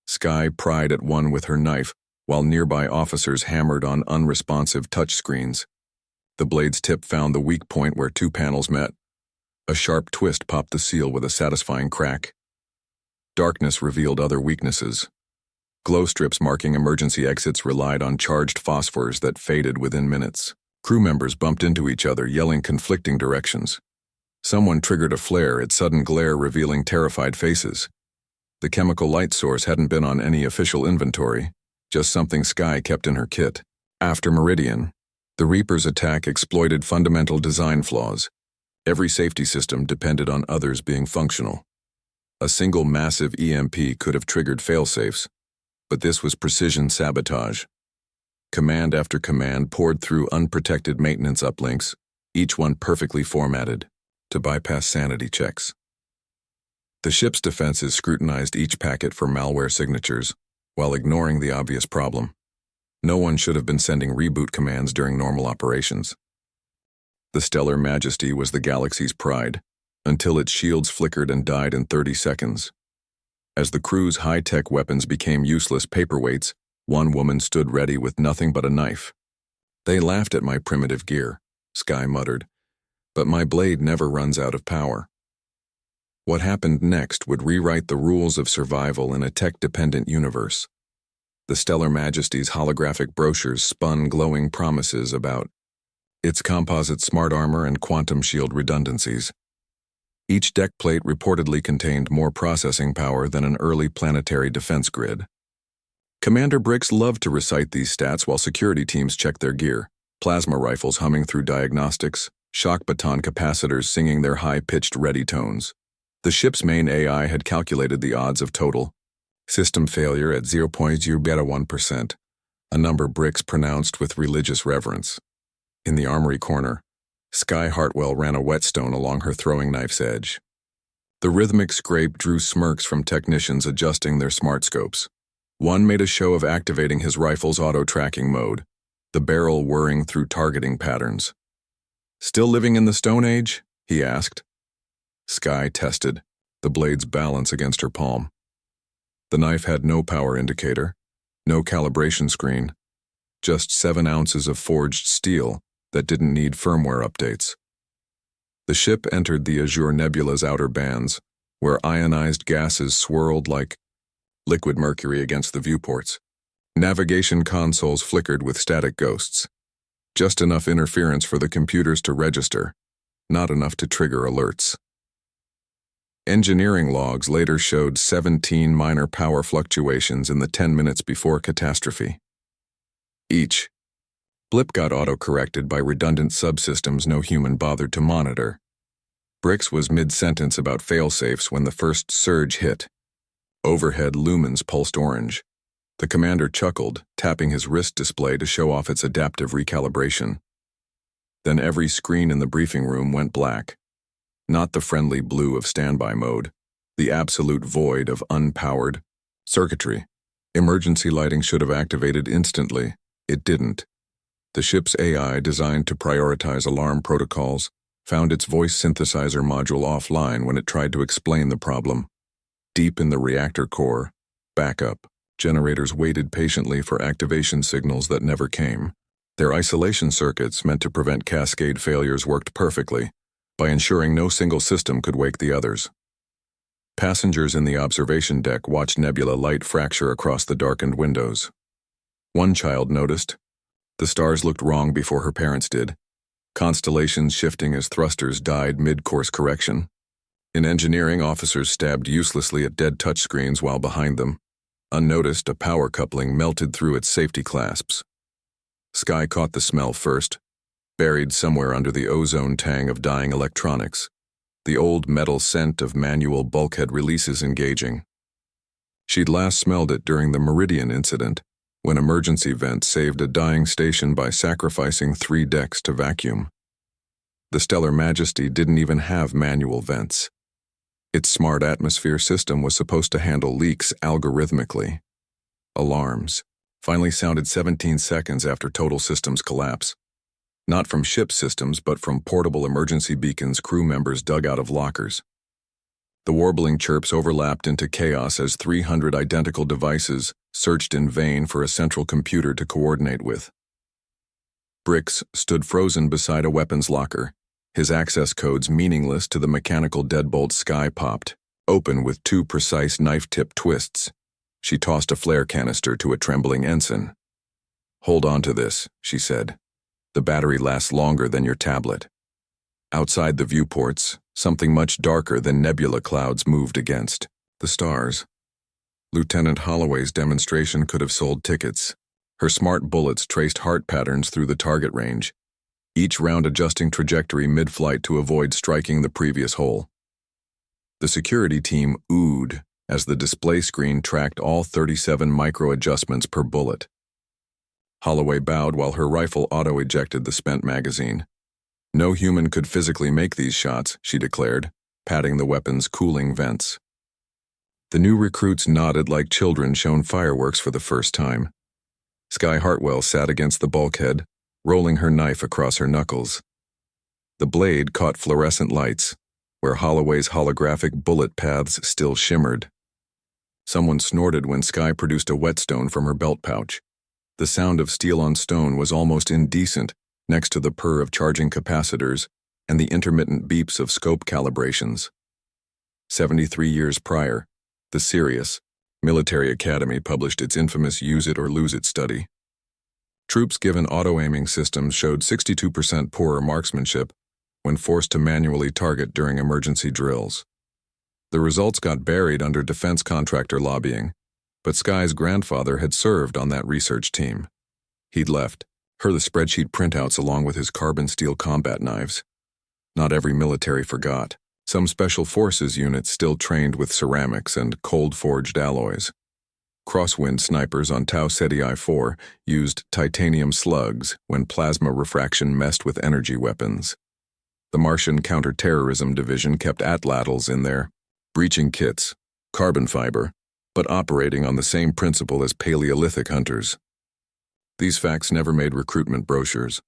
Skye pried at one with her knife, while nearby officers hammered on unresponsive touchscreens. The blade's tip found the weak point where two panels met. A sharp twist popped the seal with a satisfying crack. Darkness revealed other weaknesses. Glow strips marking emergency exits relied on charged phosphors that faded within minutes. Crew members bumped into each other, yelling conflicting directions. Someone triggered a flare, its sudden glare revealing terrified faces. The chemical light source hadn't been on any official inventory, just something Skye kept in her kit. After Meridian, the Reaper's attack exploited fundamental design flaws. Every safety system depended on others being functional. A single massive EMP could have triggered failsafes, but this was precision sabotage. Command after command poured through unprotected maintenance uplinks, each one perfectly formatted to bypass sanity checks. The ship's defenses scrutinized each packet for malware signatures, while ignoring the obvious problem. No one should have been sending reboot commands during normal operations. The Stellar Majesty was the galaxy's pride, until its shields flickered and died in 30 seconds. As the crew's high-tech weapons became useless paperweights, one woman stood ready with nothing but a knife. "They laughed at my primitive gear," Skye muttered, "but my blade never runs out of power." What happened next would rewrite the rules of survival in a tech-dependent universe. The Stellar Majesty's holographic brochures spun glowing promises about its composite smart armor and quantum shield redundancies. Each deck plate reportedly contained more processing power than an early planetary defense grid. Commander Brix loved to recite these stats while security teams checked their gear, plasma rifles humming through diagnostics, shock baton capacitors singing their high-pitched ready tones. The ship's main AI had calculated the odds of total system failure at 0.01%, a number Brix pronounced with religious reverence. In the armory corner, Skye Hartwell ran a whetstone along her throwing knife's edge. The rhythmic scrape drew smirks from technicians adjusting their smart scopes. One made a show of activating his rifle's auto-tracking mode, the barrel whirring through targeting patterns. Still living in the Stone Age? He asked. Sky tested, the blade's balance against her palm. The knife had no power indicator, no calibration screen, just 7 ounces of forged steel that didn't need firmware updates. The ship entered the Azure Nebula's outer bands, where ionized gases swirled like liquid mercury against the viewports. Navigation consoles flickered with static ghosts. Just enough interference for the computers to register, not enough to trigger alerts. Engineering logs later showed 17 minor power fluctuations in the 10 minutes before catastrophe. Each blip got auto-corrected by redundant subsystems no human bothered to monitor. Brix was mid-sentence about fail-safes when the first surge hit. Overhead lumens pulsed orange. The commander chuckled, tapping his wrist display to show off its adaptive recalibration. Then every screen in the briefing room went black. Not the friendly blue of standby mode, the absolute void of unpowered circuitry. Emergency lighting should have activated instantly. It didn't. The ship's AI, designed to prioritize alarm protocols, found its voice synthesizer module offline when it tried to explain the problem. Deep in the reactor core, backup generators waited patiently for activation signals that never came. Their isolation circuits, meant to prevent cascade failures, worked perfectly, by ensuring no single system could wake the others. Passengers in the observation deck watched Nebula light fracture across the darkened windows. One child noticed. The stars looked wrong before her parents did, constellations shifting as thrusters died mid-course correction. In engineering, officers stabbed uselessly at dead touchscreens while behind them. Unnoticed, a power coupling melted through its safety clasps. Sky caught the smell first, buried somewhere under the ozone tang of dying electronics, the old metal scent of manual bulkhead releases engaging. She'd last smelled it during the Meridian incident, when emergency vents saved a dying station by sacrificing 3 decks to vacuum. The Stellar Majesty didn't even have manual vents. Its smart atmosphere system was supposed to handle leaks algorithmically. Alarms finally sounded 17 seconds after total systems collapse. Not from ship systems, but from portable emergency beacons crew members dug out of lockers. The warbling chirps overlapped into chaos as 300 identical devices searched in vain for a central computer to coordinate with. Brix stood frozen beside a weapons locker, his access codes meaningless to the mechanical deadbolt. Sky popped, open with 2 precise knife-tip twists. She tossed a flare canister to a trembling ensign. "Hold on to this," she said. "The battery lasts longer than your tablet." Outside the viewports, something much darker than nebula clouds moved against the stars. Lieutenant Holloway's demonstration could have sold tickets. Her smart bullets traced heart patterns through the target range, each round adjusting trajectory mid-flight to avoid striking the previous hole. The security team oohed as the display screen tracked all 37 micro-adjustments per bullet. Holloway bowed while her rifle auto-ejected the spent magazine. "No human could physically make these shots," she declared, patting the weapon's cooling vents. The new recruits nodded like children shown fireworks for the first time. Sky Hartwell sat against the bulkhead, rolling her knife across her knuckles. The blade caught fluorescent lights, where Holloway's holographic bullet paths still shimmered. Someone snorted when Sky produced a whetstone from her belt pouch. The sound of steel on stone was almost indecent next to the purr of charging capacitors and the intermittent beeps of scope calibrations. 73 years prior, the Sirius Military Academy published its infamous Use It or Lose It study. Troops given auto-aiming systems showed 62% poorer marksmanship when forced to manually target during emergency drills. The results got buried under defense contractor lobbying, but Sky's grandfather had served on that research team. He'd left her the spreadsheet printouts along with his carbon steel combat knives. Not every military forgot. Some special forces units still trained with ceramics and cold-forged alloys. Crosswind snipers on Tau Ceti I-4 used titanium slugs when plasma refraction messed with energy weapons. The Martian Counterterrorism Division kept atlatls in their breaching kits, carbon fiber, but operating on the same principle as Paleolithic hunters. These facts never made recruitment brochures.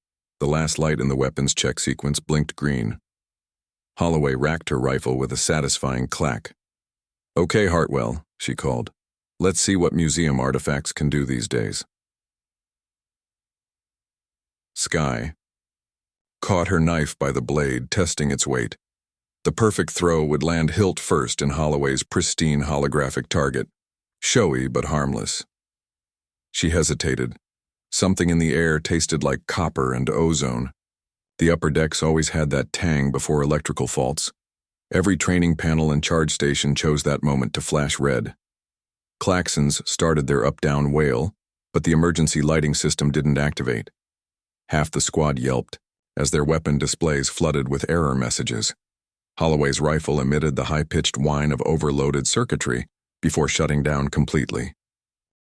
The last light in the weapons check sequence blinked green. Holloway racked her rifle with a satisfying clack. "Okay, Hartwell," she called. "Let's see what museum artifacts can do these days." Skye caught her knife by the blade, testing its weight. The perfect throw would land hilt first in Holloway's pristine holographic target, showy but harmless. She hesitated. Something in the air tasted like copper and ozone. The upper decks always had that tang before electrical faults. Every training panel and charge station chose that moment to flash red. Klaxons started their up-down wail, but the emergency lighting system didn't activate. Half the squad yelped as their weapon displays flooded with error messages. Holloway's rifle emitted the high-pitched whine of overloaded circuitry before shutting down completely.